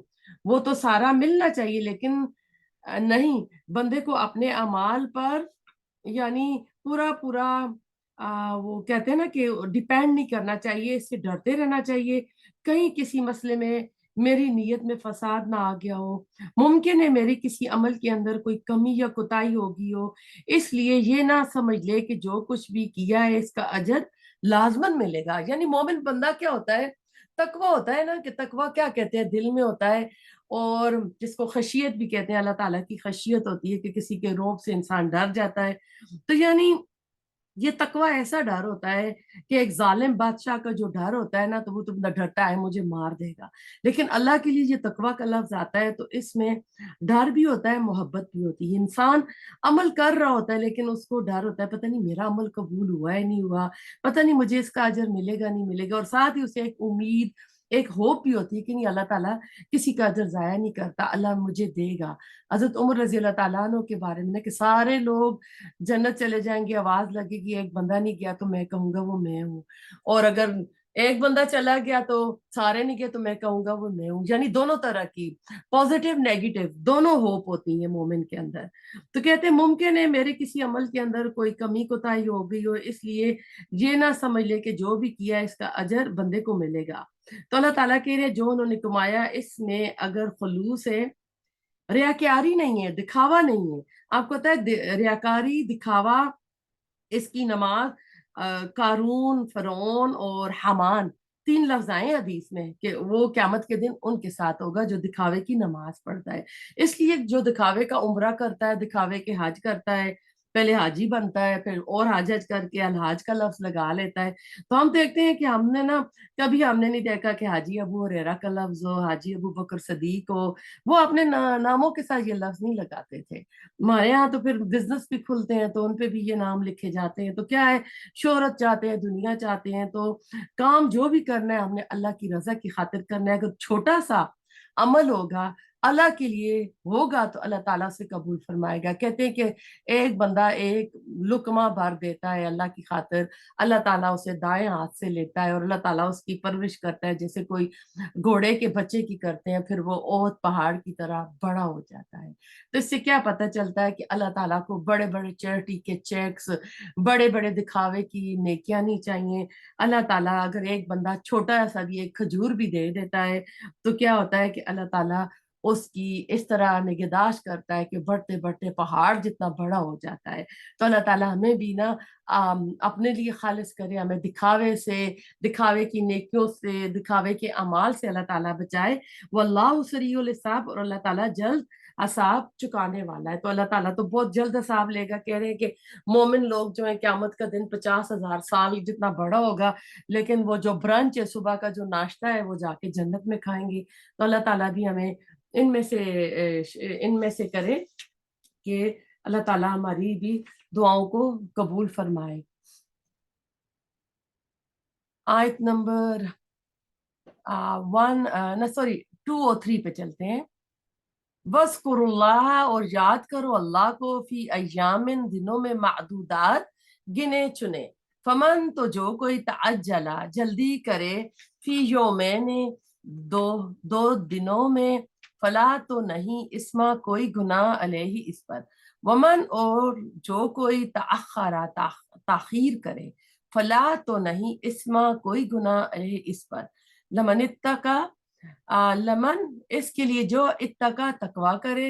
वो तो सारा मिलना चाहिए, लेकिन नहीं, बंदे को अपने अमाल पर, यानी पूरा पूरा वो कहते हैं ना कि डिपेंड नहीं करना चाहिए, इससे डरते रहना चाहिए कहीं किसी मसले में मेरी नीयत में फसाद ना आ गया हो, मुमकिन है मेरी किसी अमल के अंदर कोई कमी या कोताही होगी हो, इसलिए ये ना समझ ले कि जो कुछ भी किया है इसका अजर लाजमन मिलेगा। यानी मोमिन बंदा क्या होता है, तकवा होता है ना, कि तकवा क्या कहते हैं, दिल में होता है, और जिसको खशियत भी कहते हैं, अल्लाह ताला की खशियत होती है कि किसी के रोब से इंसान डर जाता है। तो यानी ये तकवा ऐसा डर होता है कि एक जालिम बादशाह का जो डर होता है ना, तो वो तुम डरता है मुझे मार देगा। लेकिन अल्लाह के लिए ये तकवा का लफ्ज आता है तो इसमें डर भी होता है, मोहब्बत भी होती है। इंसान अमल कर रहा होता है लेकिन उसको डर होता है, पता नहीं मेरा अमल कबूल हुआ है नहीं हुआ, पता नहीं मुझे इसका अजर मिलेगा नहीं मिलेगा। और साथ ही उसे एक उम्मीद, एक होप भी होती है कि नहीं, अल्लाह ताला किसी का अजर जाया नहीं करता, अल्लाह मुझे देगा। हजरत उमर रजी अल्लाह ताला अन्हु के बारे में ना, कि सारे लोग जन्नत चले जाएंगे, आवाज लगेगी एक बंदा नहीं गया तो मैं कहूंगा वो मैं हूँ। और अगर एक बंदा चला गया तो सारे नहीं गए तो मैं कहूंगा वो मैं हूँ। यानी दोनों तरह की, पॉजिटिव नेगेटिव दोनों होप होती है मोमिन के अंदर। तो कहते हैं मुमकिन है मेरे किसी अमल के अंदर कोई कमी कोताही हो गई हो, इसलिए ये ना समझ ले कि जो भी किया इसका अजर बंदे को मिलेगा। तो अल्लाह ताला कह रहे जो उन्होंने कमाया इसमें अगर खलूस है, रियाकारी नहीं है, दिखावा नहीं है। आपको पता है रियाकारी दिखावा, इसकी नमाज कारून, फरौन और हमान, तीन लफ्ज आए हदीस में कि वो क्यामत के दिन उनके साथ होगा जो दिखावे की नमाज पढ़ता है। इसलिए जो दिखावे का उम्रा करता है, दिखावे के हज करता है, पहले हाजी बनता है फिर और हज हज करके अलहाज का लफ्ज लगा लेता है। तो हम देखते हैं कि हमने ना, कभी हमने नहीं देखा कि हाजी अबू हुरैरा का लफ्ज हो, हाजी अबू बकर सदीक हो। वो अपने नामों के साथ ये लफ्ज नहीं लगाते थे। हमारे यहाँ तो फिर बिजनेस भी खुलते हैं तो उनपे भी ये नाम लिखे जाते हैं। तो क्या है, शोहरत चाहते हैं, दुनिया चाहते हैं, तो काम जो भी करना है हमने अल्लाह की रजा की खातिर करना है। अगर छोटा सा अमल होगा अल्लाह के लिए होगा तो अल्लाह ताला से कबूल फरमाएगा। कहते हैं कि एक बंदा एक लुकमा भर देता है अल्लाह की खातिर, अल्लाह ताला उसे दाएं हाथ से लेता है और अल्लाह ताला उसकी परवरिश करता है जैसे कोई घोड़े के बच्चे की करते हैं, फिर वो ओहद पहाड़ की तरह बड़ा हो जाता है। तो इससे क्या पता चलता है कि अल्लाह ताला को बड़े बड़े चैरिटी के चेक्स, बड़े बड़े दिखावे की नेकियां नहीं चाहिए। अल्लाह ताला अगर एक बंदा छोटा सा भी एक खजूर भी दे देता है तो क्या होता है कि अल्लाह ताला उसकी इस तरह निगहदाश्त करता है कि बढ़ते बढ़ते पहाड़ जितना बड़ा हो जाता है। तो अल्लाह ताला हमें भी ना अपने लिए खालिस करे, हमें दिखावे से, दिखावे की नेकियों से, दिखावे के अमाल से अल्लाह ताला बचाए। वल्लाहु सरीउल हिसाब, और अल्लाह ताला जल्द असाब चुकाने वाला है। तो अल्लाह ताला तो बहुत जल्द असाब लेगा। कह रहे हैं कि मोमिन लोग जो है क्यामत का दिन 50,000 साल जितना बड़ा होगा, लेकिन वो जो ब्रंच है, सुबह का जो नाश्ता है, वो जाके जन्नत में खाएंगे। तो अल्लाह ताला भी हमें इनमें से इनमें से करे कि अल्लाह ताला हमारी भी दुआओं को कबूल फरमाए। आयत नंबर 2 और 3 पे चलते हैं। वस्कुरुल्लाह, और याद करो अल्लाह को, फी अय्यामिन, दिनों में, मादूदात, गिने चुने। फमन, तो जो कोई तअज्जला, जल्दी करे, फी यौमैन, दो दो दिनों में, फला, तो नहीं, इस्मा, कोई गुनाह, अलैहि, इस पर। वमन, और जो कोई तअखरा, ताखीर करे, फला, तो नहीं, इस्मा, कोई गुनाह, अलैहि, इस पर। लमन इत्तका, लमन, इसके लिए जो इत्तका, तकवा करे,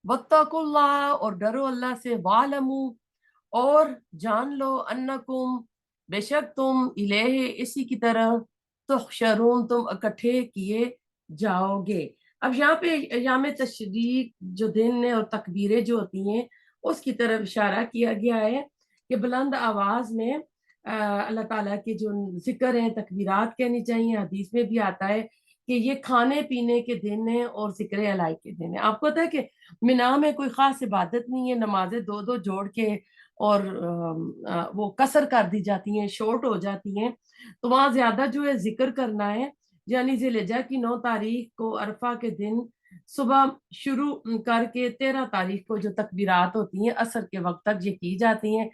वत्तकुल्लाह, और डरो अल्लाह से, वालमू, और जान लो, अन्नकुम, बेशक तुम, इलेह, इसी की तरह, तुहशरून, तुम इकट्ठे किए जाओगे। अब यहाँ पे याम तशरीक जो दिन है और तकबीरें जो होती हैं उसकी तरफ इशारा किया गया है कि बुलंद आवाज में अल्लाह ताला के जो जिक्र हैं, तकबीरात कहनी चाहिए। हदीस में भी आता है कि ये खाने पीने के दिन है और जिक्र अलाई के दिन है। आपको पता है कि मिना में कोई खास इबादत नहीं है, नमाजें दो दो जोड़ के और वो कसर कर दी जाती हैं, शॉर्ट हो जाती हैं। तो वहां ज्यादा जो है जिक्र करना है। यानी जिलेजा की 9 तारीख को अरफा के दिन सुबह शुरू करके 13 तारीख को जो तकबीरात होती हैं असर के वक्त तक ये की जाती हैं।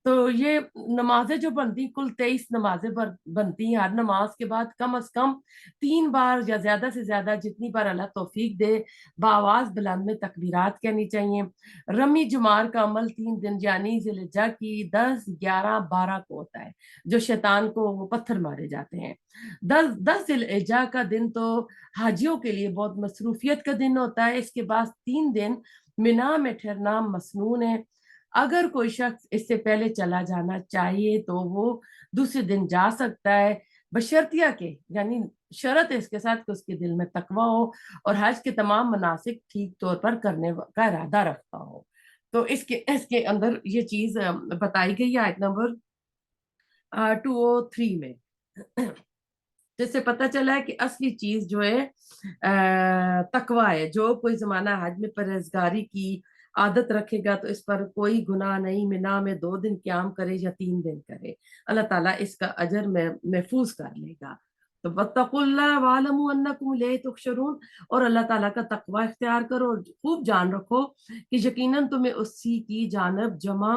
तो ये नमाजें जो बनती, कुल 23 नमाजें बनती हैं। हर नमाज के बाद कम अज कम 3 बार या ज्यादा से ज्यादा जितनी बार अल्लाह तौफीक दे बावाज बुलंद में तकबीरात कहनी चाहिए। रमी जुमार का अमल 3 दिन यानी जिलहिज्जा की 10, 11, 12 को होता है, जो शैतान को वो पत्थर मारे जाते हैं। 10 जिलहिज्जा का दिन तो हाजियों के लिए बहुत मसरूफियत का दिन होता है। इसके बाद 3 दिन मिना में ठहरना मसनून है। अगर कोई शख्स इससे पहले चला जाना चाहिए तो वो दूसरे दिन जा सकता है, बशर्तिया के, यानी शर्त है इसके साथ कि उसके दिल में तकवा हो और हज के तमाम मनासिक ठीक तौर पर करने का इरादा रखता हो। تو اس کے اندر یہ چیز بتائی گئی ہے آیت نمبر 203 میں، جس سے پتہ چلا ہے کہ اصلی چیز جو ہے تقوی ہے. جو کوئی زمانہ حج میں پرہیزگاری کی عادت رکھے گا تو اس پر کوئی گناہ نہیں، مینا میں 2 دن قیام کرے یا 3 دن کرے، اللہ تعالیٰ اس کا اجر میں محفوظ کر لے گا. تو واتقوا اللہ واعلموا انکم الیہ تحشرون، اور اللہ تعالیٰ کا تقوی اختیار کرو اور خوب جان رکھو کہ یقیناً تمہیں اسی کی جانب جمع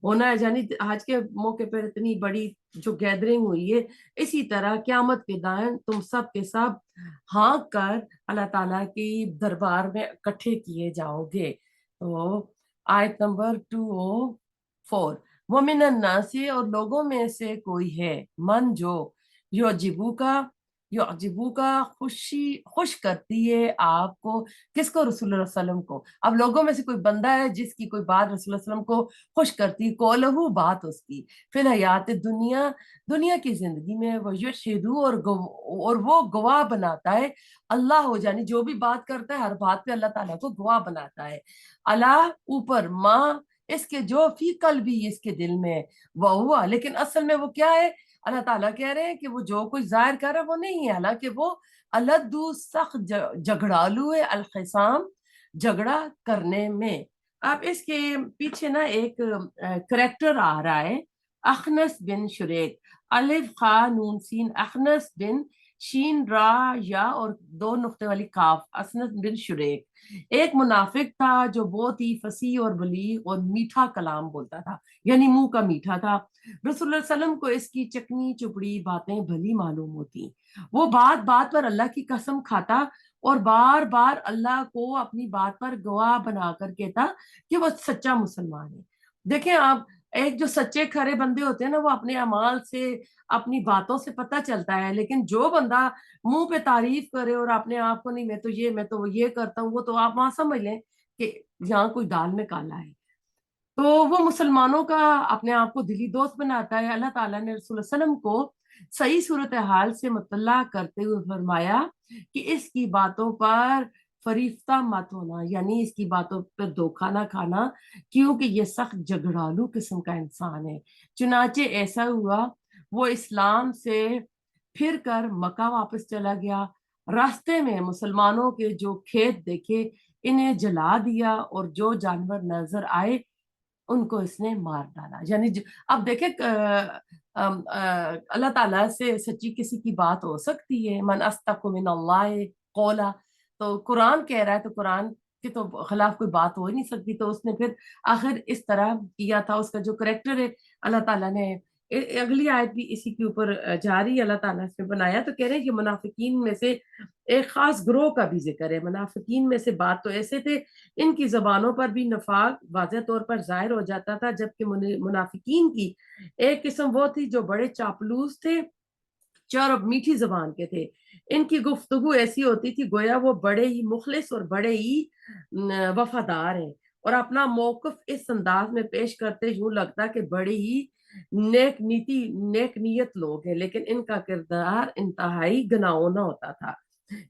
ہونا ہے. یعنی آج کے موقع پر اتنی بڑی جو گیدرنگ ہوئی ہے، اسی طرح قیامت کے دن تم سب کے سب ہانک کر اللہ تعالیٰ کی دربار میں اکٹھے کیے جاؤ گے. تو آیت نمبر 204، وَمِنَ النَّاسِ، اور لوگوں میں سے کوئی ہے، من جو یعجبو کا خوش کرتی ہے آپ کو. کس کو؟ رسول اللہ علیہ وسلم کو. اب لوگوں میں سے کوئی بندہ ہے جس کی کوئی بات رسول اللہ علیہ وسلم کو خوش کرتی، قولہو، بات اس کی، فی الحیات دنیا کی زندگی میں، ویشہدو، اور وہ گواہ بناتا ہے اللہ ہو، یعنی جو بھی بات کرتا ہے ہر بات پہ اللہ تعالیٰ کو گواہ بناتا ہے. اللہ اوپر، ماں اس کے جو فی قلبی اس کے دل میں، وہ ہوا، لیکن اصل میں وہ کیا ہے؟ اللہ تعالیٰ کہہ رہے ہیں کہ وہ جو کچھ ظاہر کر رہا ہے وہ نہیں ہے، حالانکہ وہ الدو سخت جھگڑالو ہے، الخصام جھگڑا کرنے میں. اب اس کے پیچھے نا ایک کریکٹر آ رہا ہے، اخنس بن شریک، الف خا نون سین، اخنس بن شین را یا اور 2 نقطے والی کاف، اخنس بن شریک ایک منافق تھا جو بہت ہی فصیح اور بلیغ اور میٹھا کلام بولتا تھا، یعنی منہ کا میٹھا تھا. رسول اللہ علیہ وسلم کو اس کی چکنی چپڑی باتیں بھلی معلوم ہوتی. وہ بات بات پر اللہ کی قسم کھاتا اور بار بار اللہ کو اپنی بات پر گواہ بنا کر کہتا کہ وہ سچا مسلمان ہے. دیکھیں آپ، ایک جو سچے کھرے بندے ہوتے ہیں نا، وہ اپنے اعمال سے اپنی باتوں سے پتہ چلتا ہے، لیکن جو بندہ منہ پہ تعریف کرے اور اپنے آپ کو نہیں میں تو یہ کرتا ہوں، وہ تو آپ وہاں سمجھ لیں کہ یہاں کوئی دال میں کالا ہے. تو وہ مسلمانوں کا اپنے آپ کو دلی دوست بناتا ہے. اللہ تعالیٰ نے رسول اللہ علیہ وسلم کو صحیح صورتحال سے مطلع کرتے ہوئے فرمایا کہ اس کی باتوں پر فریفتہ مت ہونا، یعنی اس کی باتوں پر دھوکہ نہ کھانا، کیونکہ یہ سخت جھگڑالو قسم کا انسان ہے. چنانچہ ایسا ہوا، وہ اسلام سے پھر کر مکہ واپس چلا گیا. راستے میں مسلمانوں کے جو کھیت دیکھے انہیں جلا دیا، اور جو جانور نظر آئے ان کو اس نے مار ڈالا. یعنی اب دیکھیں اللہ تعالیٰ سے سچی کسی کی بات ہو سکتی ہے؟ من اصدق من اللہ قولا. تو قرآن کہہ رہا ہے، تو قرآن کے تو خلاف کوئی بات ہو ہی نہیں سکتی. تو اس نے پھر آخر اس طرح کیا تھا. اس کا جو کریکٹر ہے اللہ تعالیٰ نے، اگلی آیت بھی اسی کے اوپر جا رہی ہے، اللہ تعالیٰ نے بنایا. تو کہہ رہے ہیں کہ منافقین میں سے ایک خاص گروہ کا بھی ذکر ہے. منافقین میں سے بات تو ایسے تھے، ان کی زبانوں پر بھی نفاق واضح طور پر ظاہر ہو جاتا تھا، جبکہ منافقین کی ایک قسم وہ تھی جو بڑے چاپلوس تھے، چار اور میٹھی زبان کے تھے. ان کی گفتگو ایسی ہوتی تھی گویا وہ بڑے ہی مخلص اور بڑے ہی وفادار ہیں، اور اپنا موقف اس انداز میں پیش کرتے یوں لگتا کہ بڑے ہی نیک نیت لوگ ہیں، لیکن ان کا کردار انتہائی گناؤنا ہوتا تھا.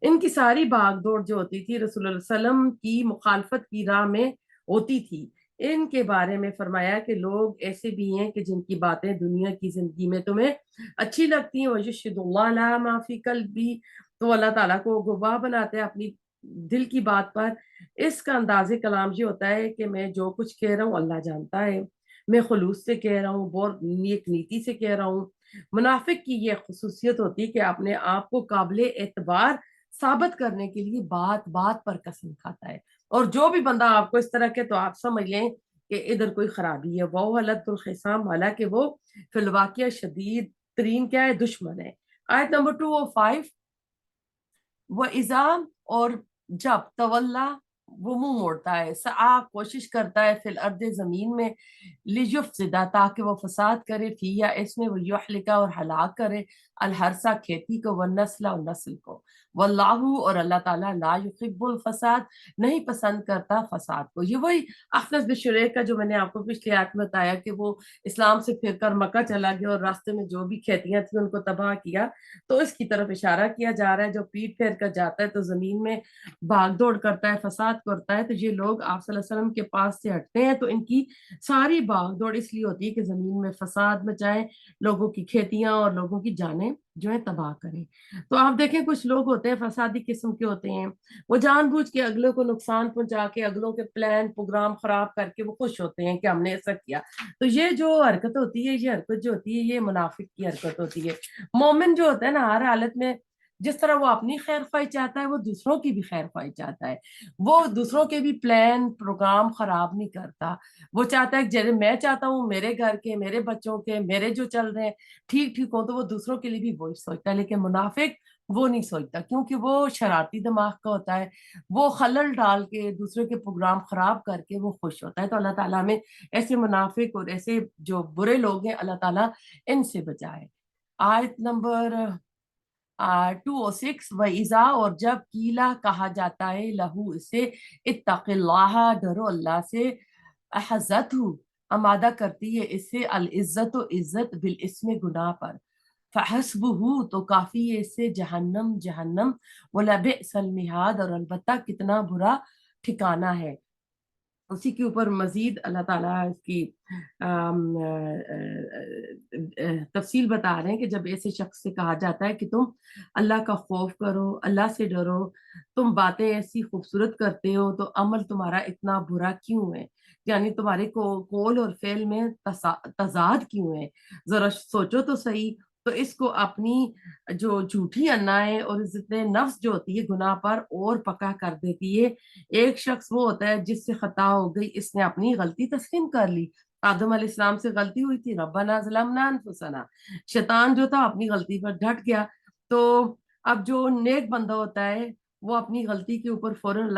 ان کی ساری بھاگ دوڑ جو ہوتی تھی رسول اللہ علیہ وسلم کی مخالفت کی راہ میں ہوتی تھی. ان کے بارے میں فرمایا کہ لوگ ایسے بھی ہیں کہ جن کی باتیں دنیا کی زندگی میں تمہیں اچھی لگتی ہیں، وَيَشْهَدُ اللَّهُ عَلَىٰ مَا فِي قَلْبِهِ، تو اللہ تعالیٰ کو گواہ بناتے ہیں اپنی دل کی بات پر. اس کا انداز کلام یہ ہوتا ہے کہ میں جو کچھ کہہ رہا ہوں اللہ جانتا ہے، میں خلوص سے کہہ رہا ہوں، بہت نیک نیتی سے کہہ رہا ہوں. منافق کی یہ خصوصیت ہوتی ہے کہ اپنے آپ کو قابل اعتبار ثابت کرنے کے لیے بات بات پر قسم کھاتا ہے، اور جو بھی بندہ آپ کو اس طرح کے تو آپ سمجھ لیں کہ ادھر کوئی خرابی ہے. وہ حلت الخصام، حالانکہ وہ فی الواقع شدید ترین کیا ہے؟ دشمن ہے. آیت نمبر 205، وہ ایزام، اور جب تولا وہ منہ موڑتا ہے، سعا کوشش کرتا ہے، فی الارض زمین میں، لیفسدا تاکہ وہ فساد کرے، فیہا اس میں، وہ یہلکا اور ہلاک کرے، अलहरसा खेती को, व नस्ल और नस्ल को, वल्लाहु और अल्लाह ताला ला युहिब्बुल फसाद नहीं पसंद करता फसाद को। ये वही अखनस बिन शुरैक का जो मैंने आपको पिछले आयत में बताया कि वो इस्लाम से फिरकर मक्का चला गया और रास्ते में जो भी खेतियां थी उनको तबाह किया, तो इसकी तरफ इशारा किया जा रहा है। जो पीठ फेर कर जाता है तो जमीन में भाग दौड़ करता है, फसाद करता है, तो ये लोग आप सल्लल्लाहु अलैहि वसल्लम के पास से हटते हैं तो इनकी सारी भाग दौड़ इसलिए होती है कि जमीन में फसाद मचाएं, लोगों की खेतियां और लोगों की जानें जो है तबाह करें। तो आप देखें कुछ लोग होते हैं फसादी किस्म के होते हैं, वो जानबूझ के अगलों को नुकसान पहुंचा के अगलों के प्लान प्रोग्राम खराब करके वो खुश होते हैं कि हमने ऐसा किया। तो ये जो हरकत होती है, ये हरकत जो होती है, ये मुनाफिक की हरकत होती है। मोमिन जो होता है ना, हर हालत में जिस तरह वो अपनी खैर ख्वाही चाहता है, वो दूसरों की भी खैर ख्वाही चाहता है। वो दूसरों के भी प्लान प्रोग्राम खराब नहीं करता। वो चाहता है कि जैसे मैं चाहता हूँ मेरे घर के, मेरे बच्चों के, मेरे जो चल रहे हैं ठीक ठीक हो, तो वो दूसरों के लिए भी वही सोचता है। लेकिन मुनाफिक वो नहीं सोचता, क्योंकि वो शरारती दिमाग का होता है। वो खलल डाल के दूसरे के प्रोग्राम खराब करके वो खुश होता है। तो अल्लाह ताला हमें ऐसे मुनाफिक और ऐसे जो बुरे लोग हैं, अल्लाह ताला इनसे बचाए। आयत नंबर 206, व इज़ा और जब कीला कहा जाता है लहू इसे, इत्तक़िल्लाह डरो अल्लाह से, अहज़तहु आमादा करती है इससे, अल इज्जत इज्जत बिल इसमें गुनाह पर, फहस्बुहु तो काफी है इससे, जहन्नम जहन्नम, वला बिअसल मिहाद और अलबत्ता कितना बुरा ठिकाना है। उसी के ऊपर मजीद अल्लाह ताला इसकी तफसील बता रहे हैं कि जब ऐसे शख्स से कहा जाता है कि तुम अल्लाह का खौफ करो, अल्लाह से डरो, तुम बातें ऐसी खूबसूरत करते हो, तो अमल तुम्हारा इतना बुरा क्यों है? यानी तुम्हारे को कौल और फेल में तजाद क्यों है? जरा सोचो तो सही। तो इसको अपनी जो झूठी अन्नाएं और इज्जत नफ्स जो होती है गुनाह पर और पक्का कर देती है। एक शख्स वो होता है जिससे खता हो गई, इसने अपनी गलती तस्लीम कर ली। आदम अलैहिस्सलाम से गलती हुई थी, रब्बना ज़लमना अनफुसना, शैतान जो था अपनी गलती पर डट गया। तो अब जो नेक बंदा होता है वो अपनी गलती के ऊपर फौरन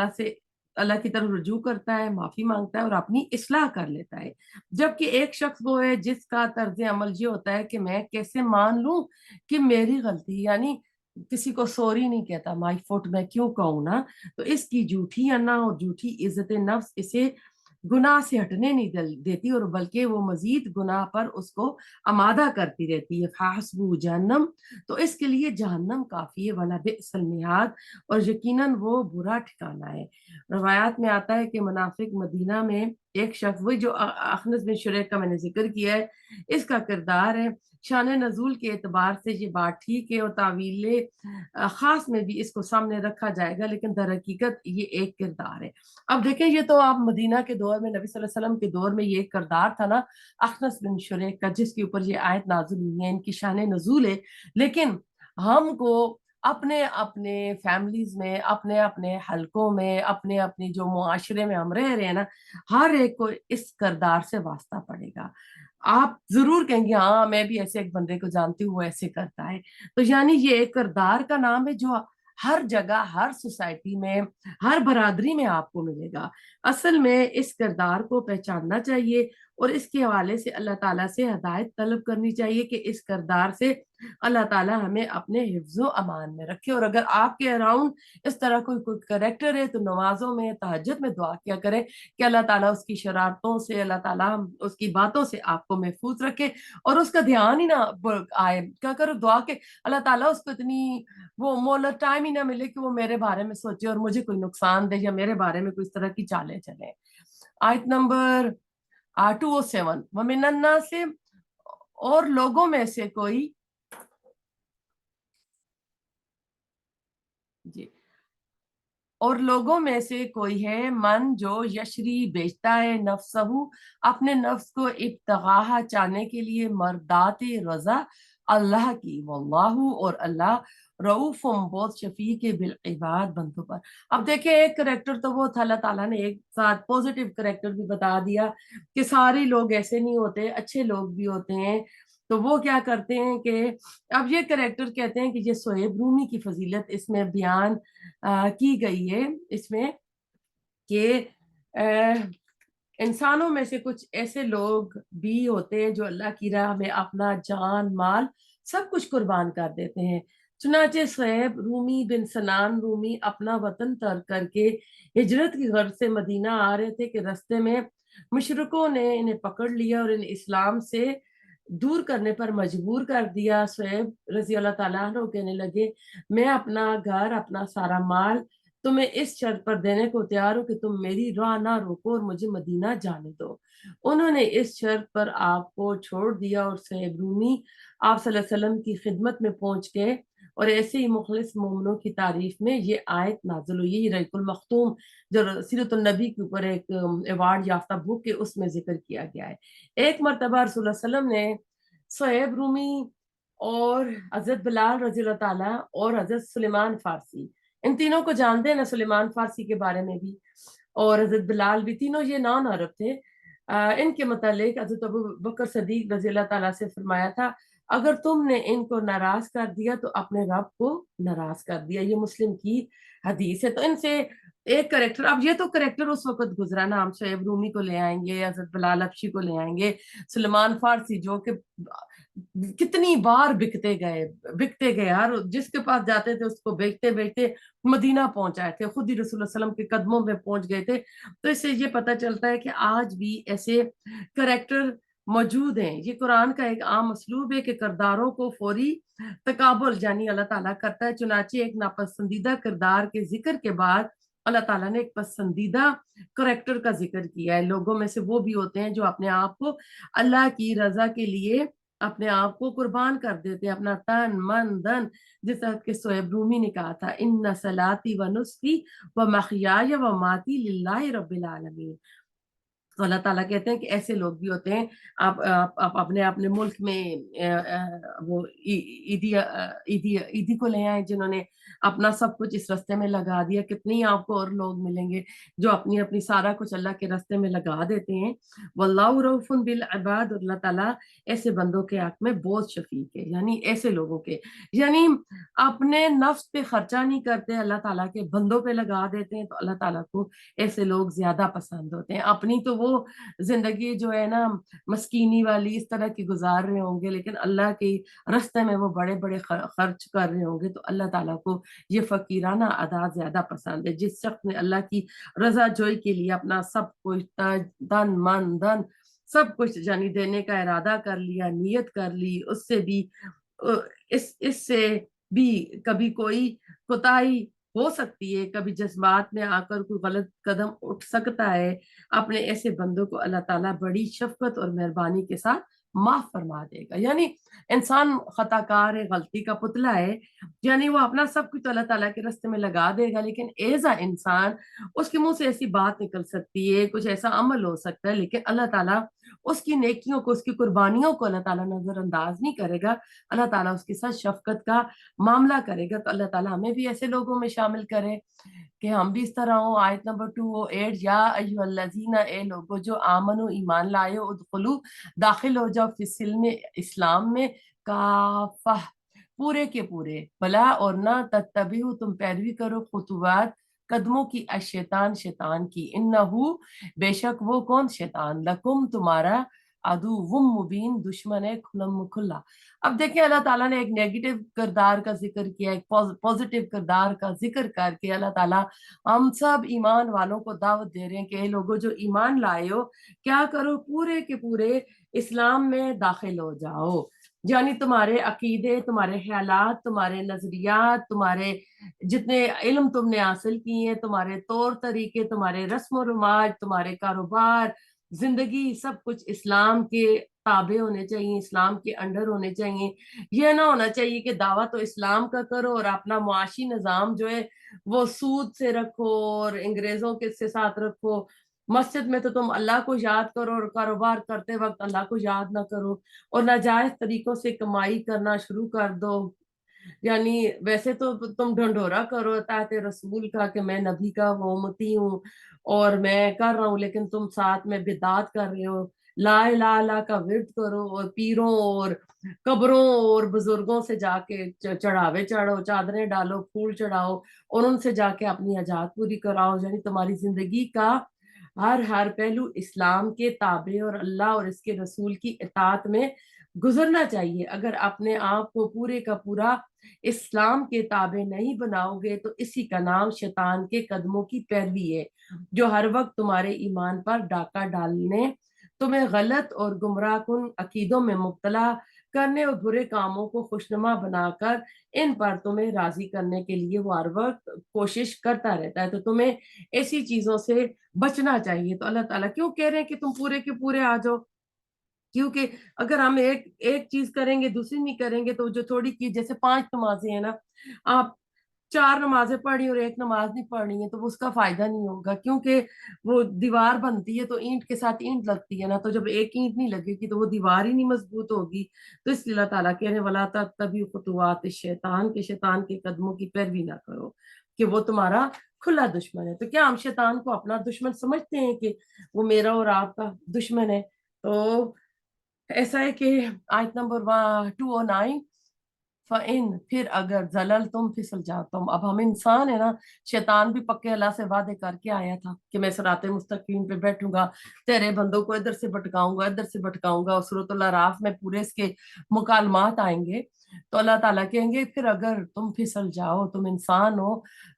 अल्लाह की तरफ रुजू करता है, माफी मांगता है और अपनी इस्लाह कर लेता है। जबकि एक शख्स वो है जिसका तर्ज अमल ये होता है कि मैं कैसे मान लूं कि मेरी गलती, यानी किसी को सॉरी नहीं कहता, माई फुट मैं क्यों कहूँ ना। तो इसकी झूठी अन्ना और झूठी इज्जत नफ्स इसे गुनाह से हटने नहीं देती, और बल्कि वो मजीद गुनाह पर उसको आमादा करती रहती है। फासबू जहन्नम, तो इसके लिए जहन्नम काफी है, वला बिअसल मिहाद और यकीनन वो बुरा ठिकाना है। रवायात में आता है कि मुनाफिक मदीना में एक शख्स, वही जो अखनस बिन शुरैक का मैंने जिक्र किया है, इसका किरदार है। शान नजूल के एतबार से ये बात ठीक है और तावील खास में भी इसको सामने रखा जाएगा, लेकिन दर हकीकत ये एक किरदार है। अब देखें, ये तो आप मदीना के दौर में, नबी सल्लल्लाहु अलैहि वसल्लम के दौर में ये एक किरदार था ना अखनस बिन शुरैक का, जिसके ऊपर ये आयत नाज़िल हुई है, इनकी शान नजूल है। लेकिन हमको अपने अपने फैमिलीज में, अपने अपने हलकों में, अपने अपनी जो मुआशरे में हम रह रहे हैं ना, हर एक को इस किरदार से वास्ता पड़ेगा। आप जरूर कहेंगे हाँ मैं भी ऐसे एक बंदे को जानती हूँ वो ऐसे करता है। तो यानी ये एक किरदार का नाम है जो हर जगह, हर सोसाइटी में, हर बरादरी में आपको मिलेगा। असल में इस किरदार को पहचानना चाहिए और इसके हवाले से अल्लाह ताला से हिदायत तलब करनी चाहिए कि इस किरदार से अल्लाह ताला हमें अपने हिफ्ज़ो अमान में रखे। और अगर आपके अराउंड इस तरह कोई कोई करेक्टर है तो नमाजों में, तहज्जुद में दुआ किया करें कि अल्लाह ताला उसकी शरारतों से, अल्लाह ताला उसकी बातों से आपको महफूज रखे और उसका ध्यान ही ना आए। क्या करो, दुआ के अल्लाह ताला उसको इतनी वो मोहलत, टाइम ही ना मिले कि वो मेरे बारे में सोचे और मुझे कोई नुकसान दे या मेरे बारे में कोई इस तरह की चालें चले। आयत नंबर 207, वमिनन्ना से और लोगों में से कोई, जी, और लोगों में से कोई है मन जो यशरी बेचता है नफ्सहू अपने नफ्स को, इब्तगाह चाहने के लिए, मर्दात रजा अल्लाह की, वल्लाहु और अल्लाह रऊफुम बहुत शफीक बिल इबाद बंदों पर। अब देखें, एक करेक्टर तो वो था, अल्लाह ताला ने एक साथ पॉजिटिव करेक्टर भी बता दिया कि सारे लोग ऐसे नहीं होते, अच्छे लोग भी होते हैं। तो वो क्या करते हैं कि अब ये करेक्टर कहते हैं कि ये सोहेब रूमी की फजीलत इसमें बयान की गई है इसमें कि इंसानों में से कुछ ऐसे लोग भी होते हैं जो अल्लाह की राह में अपना जान माल सब कुछ कुर्बान कर देते हैं। चुनाचे सुहैब रूमी बिन सनान रूमी अपना वतन तर्क करके हिजरत की गर्ज से मदीना आ रहे थे कि रास्ते में मुशरिकों ने इन्हें पकड़ लिया और इन्हें इस्लाम से दूर करने पर मजबूर कर दिया। सुहैब रजी अल्लाह ताला अन्हु कहने लगे, मैं अपना घर अपना सारा माल तुम्हें इस शर्त पर देने को तैयार हूँ कि तुम मेरी राह ना रोको और मुझे मदीना जाने दो। उन्होंने इस शर्त पर आपको छोड़ दिया और सुहैब रूमी आप सल्लल्लाहु अलैहि वसल्लम की खिदमत में पहुंच गए। और ऐसे ही मुखलिस मोमिनों की तारीफ में ये आयत नाज़िल हुई। यही रहीकुल मखतूम जो सीरतुन नबी के ऊपर एक अवार्ड याफ्ता बुक है उसमें जिक्र किया गया है। एक मरतबा रसूल सल्लल्लाहु अलैहि वसल्लम ने सुहैब रूमी और हजरत बिलाल रजी अल्लाह ताला और हजरत सुलेमान फारसी, इन तीनों को जानते हैं ना, सुलेमान फारसी के बारे में भी और हजरत बिलाल भी, तीनों ये नॉन अरब थे। इनके मतलब हजरत अबू बकर सदीक रजी अल्लाह ताला से फरमाया था, अगर तुमने इनको नाराज कर दिया तो अपने रब को नाराज कर दिया। ये मुस्लिम की हदीस है। तो इनसे एक करेक्टर, अब ये तो करेक्टर उस वक्त गुजरा ना, हम शोएब रूमी को ले आएंगे, हजरत बिलाल हबशी को ले आएंगे, सलमान फारसी जो कि कितनी बार बिकते गए, हर जिसके पास जाते थे उसको बेचते बेचते मदीना पहुंचाए थे, खुद ही रसूल सल्लम के कदमों में पहुंच गए थे। तो इससे ये पता चलता है कि आज भी ऐसे करेक्टर मौजूद हैं। ये कुरान का एक आम असलूब है कि किरदारों को फौरी तकाबुल यानी अल्लाह ताला करता है। चुनाचे एक नापसंदीदा किरदार के जिक्र के बाद अल्लाह ताला ने एक पसंदीदा करेक्टर का जिक्र किया है। लोगों में से वो भी होते हैं जो अपने आप को अल्लाह की रजा के लिए अपने आप को कुर्बान कर देते हैं, अपना तन मन धन। जिस तरह के सोएब रूमी ने कहा था, इन्ना सलाती व नुस्खी व मखियाय व माती लिल्लाहि रब्बिल आलमीन। तो अल्लाह ताला कहते हैं कि ऐसे लोग भी होते हैं। आप अपने अपने मुल्क में वो ईदी ईदी ईदी को ले आए जिन्होंने अपना सब कुछ इस रास्ते में लगा दिया। कितनी आपको और लोग मिलेंगे जो अपनी अपनी सारा कुछ अल्लाह के रास्ते में लगा देते हैं। वल्लाहु रऊफुन बिल इबाद, और अल्लाह ताला ऐसे बंदों के हक में बहुत शफीक है, यानी ऐसे लोगों के, यानी अपने नफ्स पे खर्चा नहीं करते, अल्लाह ताला के बंदों पे लगा देते हैं। तो अल्लाह ताला को ऐसे लोग ज्यादा पसंद होते हैं। अपनी तो वो जिंदगी जो है ना मस्कीनी वाली इस तरह की गुजार रहे होंगे, लेकिन अल्लाह के रास्ते में वो बड़े बड़े खर्च कर रहे होंगे। तो अल्लाह ताला को ये फकीराना अदा ज्यादा पसंद है। जिस शख्स ने अल्लाह की रजा जोई के लिए अपना सब कुछ तन मन धन सब कुछ यानी देने का इरादा कर लिया, नियत कर ली, उससे भी इससे भी कभी कोई कोताही हो सकती है, कभी जज्बात में आकर कोई गलत कदम उठ सकता है। अपने ऐसे बंदों को अल्लाह ताला बड़ी शफकत और मेहरबानी के साथ माफ फरमा देगा। यानी इंसान खताकार है, गलती का पुतला है, यानी वो अपना सब कुछ तो अल्लाह ताला के रास्ते में लगा देगा, लेकिन एज अ इंसान उसके मुंह से ऐसी बात निकल सकती है, कुछ ऐसा अमल हो सकता है, लेकिन अल्लाह ताला उसकी नेकियों को, उसकी कुर्बानियों को अल्लाह ताला नजरअंदाज नहीं करेगा। अल्लाह ताला उसके साथ शफकत का मामला करेगा। तो अल्लाह ताला हमें भी ऐसे लोगों में शामिल करे कि हम भी इस तरह हो। आयत नंबर 208, या अय्युहल्लज़ीना, ए लोगो जो आमनो ईमान लाए हो, उदखुलू दाखिल हो जाओ, फिसिल में इस्लाम में, काफा पूरे के पूरे, भला और ना तत्तबिहु तुम पैरवी करो, खुतुवात कदमों की, अशैतान शैतान की, इन्नहु बेशक वो कौन शैतान, लकुम तुम्हारा, अदुव्वुम मुबीन दुश्मन है खुल्लम खुल्ला। अब देखिए अल्लाह ताला ने एक नेगेटिव किरदार का जिक्र किया, एक पॉजिटिव किरदार का जिक्र करके अल्लाह ताला हम सब ईमान वालों को दावत दे रहे हैं कि लोगों जो ईमान लाए हो, क्या करो, पूरे के पूरे इस्लाम में दाखिल हो जाओ। यानी तुम्हारे अकीदे, तुम्हारे ख्यालात, तुम्हारे नजरियात, तुम्हारे जितने इल्म तुमने हासिल किए हैं, तुम्हारे तौर तरीके, तुम्हारे रस्म और रिवाज, तुम्हारे कारोबार, जिंदगी, सब कुछ इस्लाम के ताबे होने चाहिए, इस्लाम के अंडर होने चाहिए। यह ना होना चाहिए कि दावा तो इस्लाम का करो और अपना मुआशी निजाम जो है वो सूद से रखो और अंग्रेजों के से साथ रखो। मस्जिद में तो तुम अल्लाह को याद करो और कारोबार करते वक्त अल्लाह को याद ना करो, और नाजायज तरीकों से कमाई करना शुरू कर दो। यानी वैसे तो तुम ढंढोरा करो ताहत रसूल का कि मैं नबी का वो उम्मती हूँ और मैं कर रहा हूँ, लेकिन तुम साथ में बिदात कर रहे हो। ला इलाहा इल्लल्लाह का विर्द करो और पीरों और कब्रों और बुजुर्गों से जाके चढ़ावे चढ़ो, चादरें डालो, फूल चढ़ाओ और उनसे जाके अपनी हजात पूरी कराओ। यानी तुम्हारी जिंदगी का हर हर पहलू इस्लाम के ताबे और अल्लाह और इसके रसूल की इताअत में گزرنا چاہیے. اگر اپنے آپ کو پورے کا پورا اسلام کے تابع نہیں بناؤ گے تو اسی کا نام شیطان کے قدموں کی پیروی ہے، جو ہر وقت تمہارے ایمان پر ڈاکہ ڈالنے، تمہیں غلط اور گمراہ کن عقیدوں میں مبتلا کرنے اور برے کاموں کو خوشنما بنا کر ان پر تمہیں راضی کرنے کے لیے وہ ہر وقت کوشش کرتا رہتا ہے. تو تمہیں ایسی چیزوں سے بچنا چاہیے. تو اللہ تعالیٰ کیوں کہہ رہے ہیں کہ تم پورے کے پورے آ جاؤ؟ کیونکہ اگر ہم ایک چیز کریں گے دوسری نہیں کریں گے تو جو تھوڑی کی، جیسے 5 نمازیں ہیں نا، آپ 4 نمازیں پڑھی اور ایک نماز نہیں پڑھنی ہے تو اس کا فائدہ نہیں ہوگا، کیونکہ وہ دیوار بنتی ہے تو اینٹ کے ساتھ اینٹ لگتی ہے نا، تو جب ایک اینٹ نہیں لگے گی تو وہ دیوار ہی نہیں مضبوط ہوگی. تو اس لیے اللہ تعالیٰ کہہ رہے ولا تتبعوا خطوات الشیطان، کے شیطان کے قدموں کی پیروی نہ کرو کہ وہ تمہارا کھلا دشمن ہے. تو کیا ہم شیطان کو اپنا دشمن سمجھتے ہیں کہ وہ میرا اور آپ کا دشمن ہے؟ تو ایسا ہے کہ آیت نمبر 209، فَإِن، پھر اگر زلل تم پھسل جاؤ تم. اب ہم انسان ہے نا، شیطان بھی پکے اللہ سے وعدے کر کے آیا تھا کہ میں صراط مستقیم پہ بیٹھوں گا، تیرے بندوں کو ادھر سے بھٹکاؤں گا ادھر سے بھٹکاؤں گا، اور سورۃ الاعراف میں پورے اس کے مکالمات آئیں گے. تو اللہ تعالیٰ کہیں گے پھر اگر تم پھسل جاؤ، تم انسان ہو،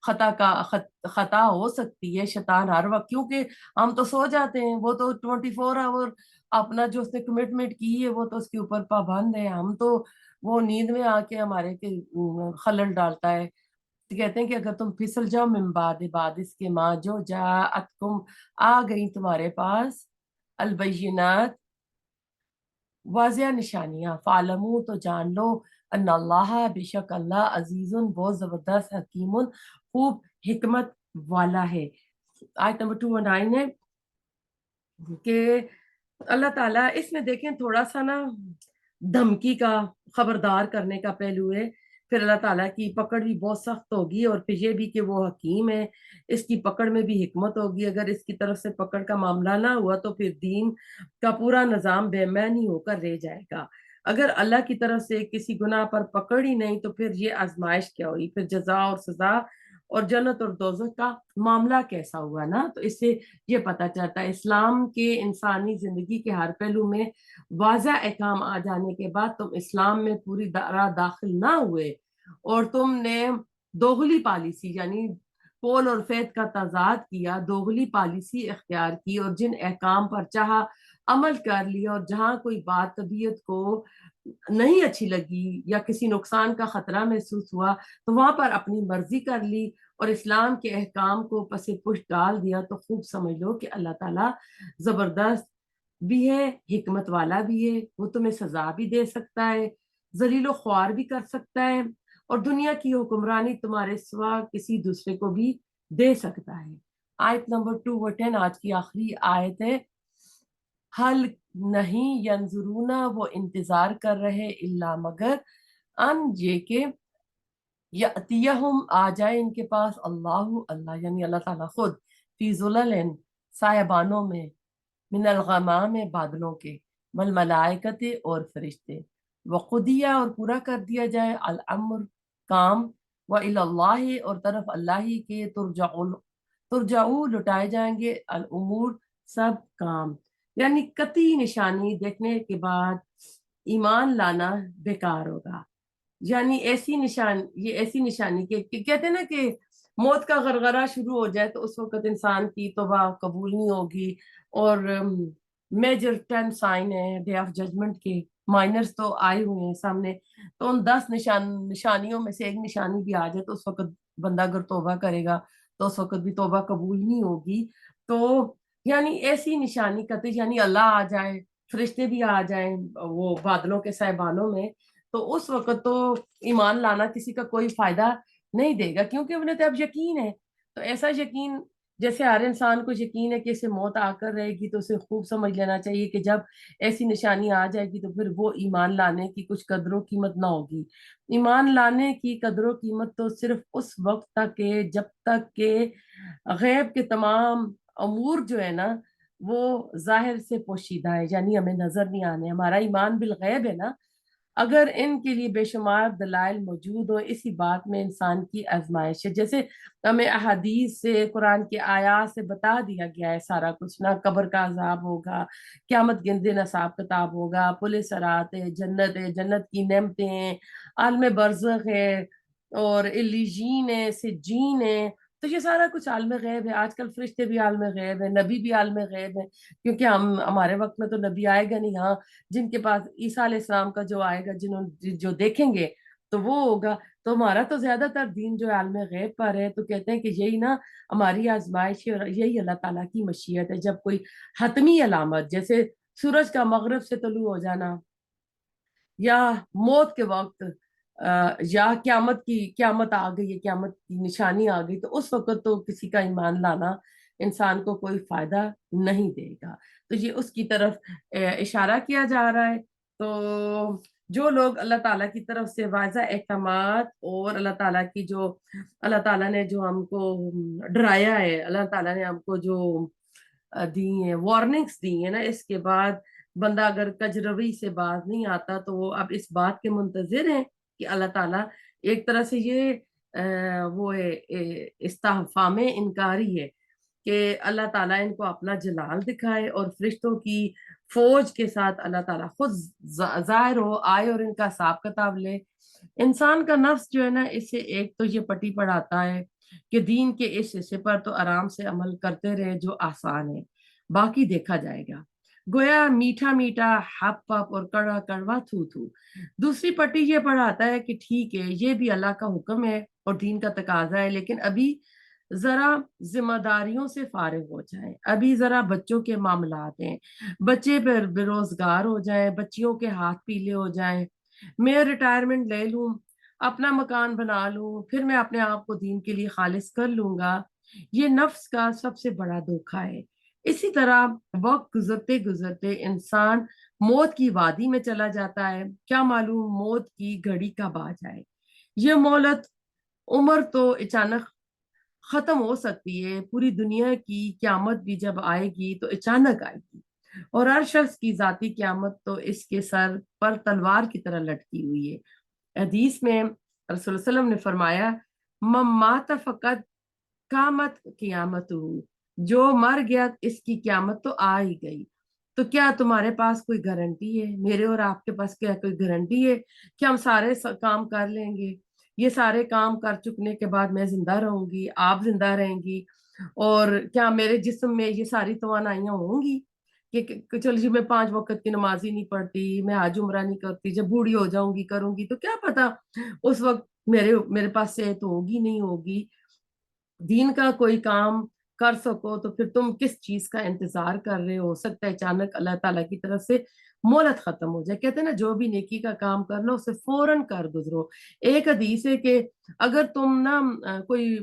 خطا ہو سکتی ہے، شیطان ہر وقت، کیونکہ ہم تو سو جاتے ہیں، وہ تو 24 آور اپنا جو اس نے کمٹمنٹ کی ہے وہ تو اس کے اوپر پابند ہے. ہم تو وہ نیند میں آ کے ہمارے خلل ڈالتا ہے. تو کہتے ہیں کہ اگر تم پھسل جاؤ من بعد اس کے ماں جو جاءتکم، آ گئی تمہارے پاس، البینات، واضح نشانیاں، فعلمو، تو جان لو، ان اللہ، بے شک اللہ، عزیز، بہت زبردست، حکیم، خوب حکمت والا ہے. آیت نمبر 209 ہے کہ اللہ تعالیٰ اس میں دیکھیں تھوڑا سا نا دھمکی کا، خبردار کرنے کا پہلو ہے. پھر اللہ تعالیٰ کی پکڑ بھی بہت سخت ہوگی، اور پھر یہ بھی کہ وہ حکیم ہے، اس کی پکڑ میں بھی حکمت ہوگی. اگر اس کی طرف سے پکڑ کا معاملہ نہ ہوا تو پھر دین کا پورا نظام بے معنی ہو کر رہ جائے گا. اگر اللہ کی طرف سے کسی گناہ پر پکڑ ہی نہیں تو پھر یہ آزمائش کیا ہوئی، پھر جزا اور سزا اور جنت اور دوزخ کا معاملہ کیسا ہوا نا. تو اس سے یہ پتہ چلتا ہے اسلام کے انسانی زندگی کے ہر پہلو میں واضح احکام آ جانے کے بعد تم اسلام میں پوری طرح داخل نہ ہوئے اور تم نے دوغلی پالیسی، یعنی قول اور فعل کا تضاد کیا، دوغلی پالیسی اختیار کی، اور جن احکام پر چاہا عمل کر لیا، اور جہاں کوئی بات طبیعت کو نہیں اچھی لگی یا کسی نقصان کا خطرہ محسوس ہوا تو وہاں پر اپنی مرضی کر لی اور اسلام کے احکام کو پس پشت ڈال دیا. تو خوب سمجھ لو کہ اللہ تعالیٰ زبردست بھی ہے، حکمت والا بھی ہے، وہ تمہیں سزا بھی دے سکتا ہے، ذلیل و خوار بھی کر سکتا ہے، اور دنیا کی حکمرانی تمہارے سوا کسی دوسرے کو بھی دے سکتا ہے. آیت نمبر 210 آج کی آخری آیت ہے. حل نہیں، ینظرون، وہ انتظار کر رہے، الا مگر، ان یہ کہ یاتیہم، آ جائے ان کے پاس، اللہ، اللہ یعنی اللہ تعالیٰ خود، فی ظلل، سایبانوں میں، من الغمام، بادلوں کے، والملائکت، اور فرشتے، وقضیہ، اور پورا کر دیا جائے، الامر، کام، وإلی اللہ، اور طرف اللہ ہی کے، ترجعو، لٹائے جائیں گے، الامور، سب کام. یعنی قطعی نشانی دیکھنے کے بعد ایمان لانا بیکار ہوگا. یعنی یہ ایسی نشانی کہ کہتے ہیں نا کہ موت کا غرغرہ شروع ہو جائے تو اس وقت انسان کی توبہ قبول نہیں ہوگی. اور میجر 10 سائن ہے ڈے آف ججمنٹ کے، مائنرز تو آئے ہوئے ہیں سامنے. تو ان 10 نشانیوں میں سے ایک نشانی بھی آ جائے تو اس وقت بندہ اگر توبہ کرے گا تو اس وقت بھی توبہ قبول نہیں ہوگی. تو یعنی ایسی نشانی قطعی، یعنی اللہ آ جائے، فرشتے بھی آ جائیں وہ بادلوں کے سائبانوں میں، تو اس وقت تو ایمان لانا کسی کا کوئی فائدہ نہیں دے گا، کیونکہ انہیں تو اب یقین ہے. تو ایسا یقین جیسے ہر انسان کو یقین ہے کہ اسے موت آ کر رہے گی، تو اسے خوب سمجھ لینا چاہیے کہ جب ایسی نشانی آ جائے گی تو پھر وہ ایمان لانے کی کچھ قدر و قیمت نہ ہوگی. ایمان لانے کی قدر و قیمت تو صرف اس وقت تک ہے جب تک کہ غیب کے تمام امور جو ہے نا وہ ظاہر سے پوشیدہ ہے، یعنی ہمیں نظر نہیں آنے. ہمارا ایمان بالغیب ہے نا، اگر ان کے لیے بے شمار دلائل موجود ہو، اسی بات میں انسان کی آزمائش ہے. جیسے ہمیں احادیث سے، قرآن کی آیات سے بتا دیا گیا ہے سارا کچھ، نہ قبر کا عذاب ہوگا، قیامت کے دن حساب کتاب ہوگا، پولیس صراط ہے، جنت کی نعمتیں ہیں، عالم برزخ ہے، اور علیجین ہے، سجین ہے. تو یہ سارا کچھ عالم غیب ہے. آج کل فرشتے بھی عالم غیب ہے، نبی بھی عالم غیب ہے، کیونکہ ہمارے وقت میں تو نبی آئے گا نہیں. ہاں، جن کے پاس عیسیٰ علیہ السلام کا جو آئے گا، جو دیکھیں گے تو وہ ہوگا. تو ہمارا تو زیادہ تر دین جو عالم غیب پر ہے. تو کہتے ہیں کہ یہی نا ہماری آزمائش ہے، اور یہی اللہ تعالیٰ کی مشیت ہے. جب کوئی حتمی علامت جیسے سورج کا مغرب سے طلوع ہو جانا، یا موت کے وقت، یا قیامت آ گئی ہے، قیامت کی نشانی آ گئی، تو اس وقت تو کسی کا ایمان لانا انسان کو کوئی فائدہ نہیں دے گا. تو یہ اس کی طرف اشارہ کیا جا رہا ہے. تو جو لوگ اللہ تعالیٰ کی طرف سے واضح احکامات، اور اللہ تعالیٰ نے جو ہم کو ڈرایا ہے، اللہ تعالیٰ نے ہم کو جو دی ہیں وارننگس دی ہیں نا، اس کے بعد بندہ اگر کجروی سے باز نہیں آتا تو وہ اب اس بات کے منتظر ہیں کہ اللہ تعالیٰ ایک طرح سے یہ وہ استحفام انکاری ہے کہ اللہ تعالیٰ ان کو اپنا جلال دکھائے، اور فرشتوں کی فوج کے ساتھ اللہ تعالیٰ خود ظاہر ہو آئے اور ان کا حساب کتاب لے. انسان کا نفس جو ہے نا، اسے ایک تو یہ پٹی پڑھاتا ہے کہ دین کے اس حصے پر تو آرام سے عمل کرتے رہے جو آسان ہے، باقی دیکھا جائے گا. گویا میٹھا میٹھا ہپ پپ اور کڑوا کڑوا تھو تھو. دوسری پٹی یہ پڑھاتا ہے کہ ٹھیک ہے، یہ بھی اللہ کا حکم ہے اور دین کا تقاضا ہے، لیکن ابھی ذرا ذمہ داریوں سے فارغ ہو جائیں، ابھی ذرا بچوں کے معاملات ہیں، بچے پر بے روزگار ہو جائیں، بچیوں کے ہاتھ پیلے ہو جائیں، میں ریٹائرمنٹ لے لوں، اپنا مکان بنا لوں، پھر میں اپنے آپ کو دین کے لیے خالص کر لوں گا. یہ نفس کا سب سے بڑا دھوکہ ہے. اسی طرح وقت گزرتے گزرتے انسان موت کی وادی میں چلا جاتا ہے. کیا معلوم موت کی گھڑی کب آ جائے. یہ مہلت عمر تو اچانک ختم ہو سکتی ہے، پوری دنیا کی قیامت بھی جب آئے گی تو اچانک آئے گی، اور ہر شخص کی ذاتی قیامت تو اس کے سر پر تلوار کی طرح لٹکی ہوئی ہے. حدیث میں رسول اللہ علیہ وسلم نے فرمایا، من مات فقط قامت قیامت ہو، جو مر گیا اس کی قیامت تو آ ہی گئی. تو کیا تمہارے پاس کوئی گارنٹی ہے، میرے اور آپ کے پاس کیا کوئی گارنٹی ہے کہ ہم سارے کام کر لیں گے؟ یہ سارے کام کر چکنے کے بعد میں زندہ رہوں گی، آپ زندہ رہیں گی، اور کیا میرے جسم میں یہ ساری توانائیاں ہوں گی کہ چلو جی میں 5 وقت کی نماز ہی نہیں پڑھتی، میں حج عمرہ نہیں کرتی، جب بوڑھی ہو جاؤں گی کروں گی. تو کیا پتا اس وقت میرے پاس صحت ہوگی نہیں ہوگی. دین کا کوئی کام کر سکو تو پھر تم کس چیز کا انتظار کر رہے ہو سکتا ہے اچانک اللہ تعالیٰ کی طرف سے مہلت ختم ہو جائے. کہتے ہیں نا، جو بھی نیکی کا کام کر لو اسے فوراً کر گزرو. ایک حدیث ہے کہ اگر تم نا کوئی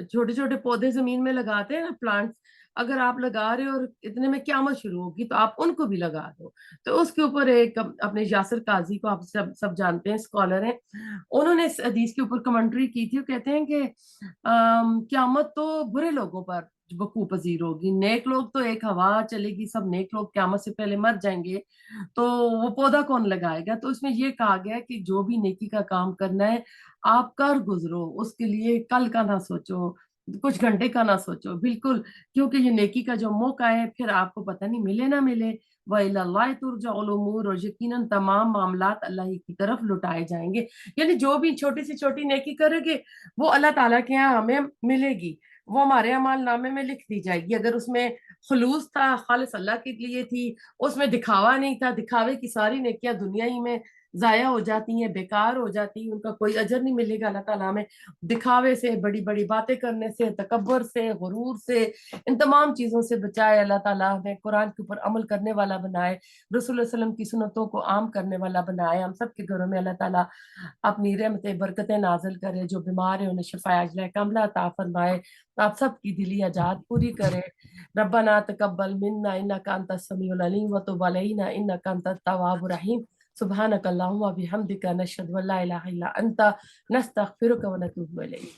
چھوٹے چھوٹے پودے زمین میں لگاتے ہیں نا، پلانٹس، اگر آپ لگا رہے ہو اور اتنے میں قیامت شروع ہوگی تو آپ ان کو بھی لگا دو. تو اس کے اوپر ایک اپنے یاسر قاضی کو آپ سب جانتے ہیں، اسکالر ہیں، انہوں نے اس حدیث کے اوپر کمنٹری کی تھی. وہ کہتے ہیں کہ قیامت تو برے لوگوں پر وقوع پذیر ہوگی، نیک لوگ تو ایک ہوا چلے گی، سب نیک لوگ قیامت سے پہلے مر جائیں گے، تو وہ پودا کون لگائے گا. تو اس میں یہ کہا گیا کہ جو بھی نیکی کا کام کرنا ہے آپ کر گزرو، اس کے لیے کل کا نہ سوچو، کچھ گھنٹے کا نہ سوچو بالکل، کیونکہ یہ نیکی کا جو موقع ہے پھر آپ کو پتہ نہیں ملے نہ ملے. وَإِلَى اللَّهِ تُرْجَعُ الْأُمُورُ، اور یقیناً تمام معاملات اللہ ہی کی طرف لٹائے جائیں گے. یعنی جو بھی چھوٹی سے چھوٹی نیکی کرے گے وہ اللہ تعالیٰ کے یہاں ہمیں ملے گی، وہ ہمارے اعمال نامے میں لکھ دی جائے گی. اگر اس میں خلوص تھا، خالص اللہ کے لیے تھی، اس میں دکھاوا نہیں تھا، دکھاوے کی ساری نیکیاں دنیا ہی میں ضائع ہو جاتی ہیں، بیکار ہو جاتی ہیں، ان کا کوئی اجر نہیں ملے گا اللہ تعالیٰ میں. دکھاوے سے، بڑی بڑی باتیں کرنے سے، تکبر سے، غرور سے، ان تمام چیزوں سے بچائے اللہ تعالیٰ نے. قرآن کے اوپر عمل کرنے والا بنائے، رسول اللہ علیہ وسلم کی سنتوں کو عام کرنے والا بنائے. ہم سب کے گھروں میں اللہ تعالیٰ اپنی رحمتیں برکتیں نازل کرے، جو بیمار ہیں انہیں شفا عاجلہ کاملہ عطا فرمائے، آپ سب کی دلی حاجات پوری کرے. ربنا تقبل منا انک انت السمیع العلیم وتب علینا انک انت التواب الرحیم. سبحانک اللہم وبحمدک نشہد ان لا الہ الا انت نستغفرک ونتوب الیک.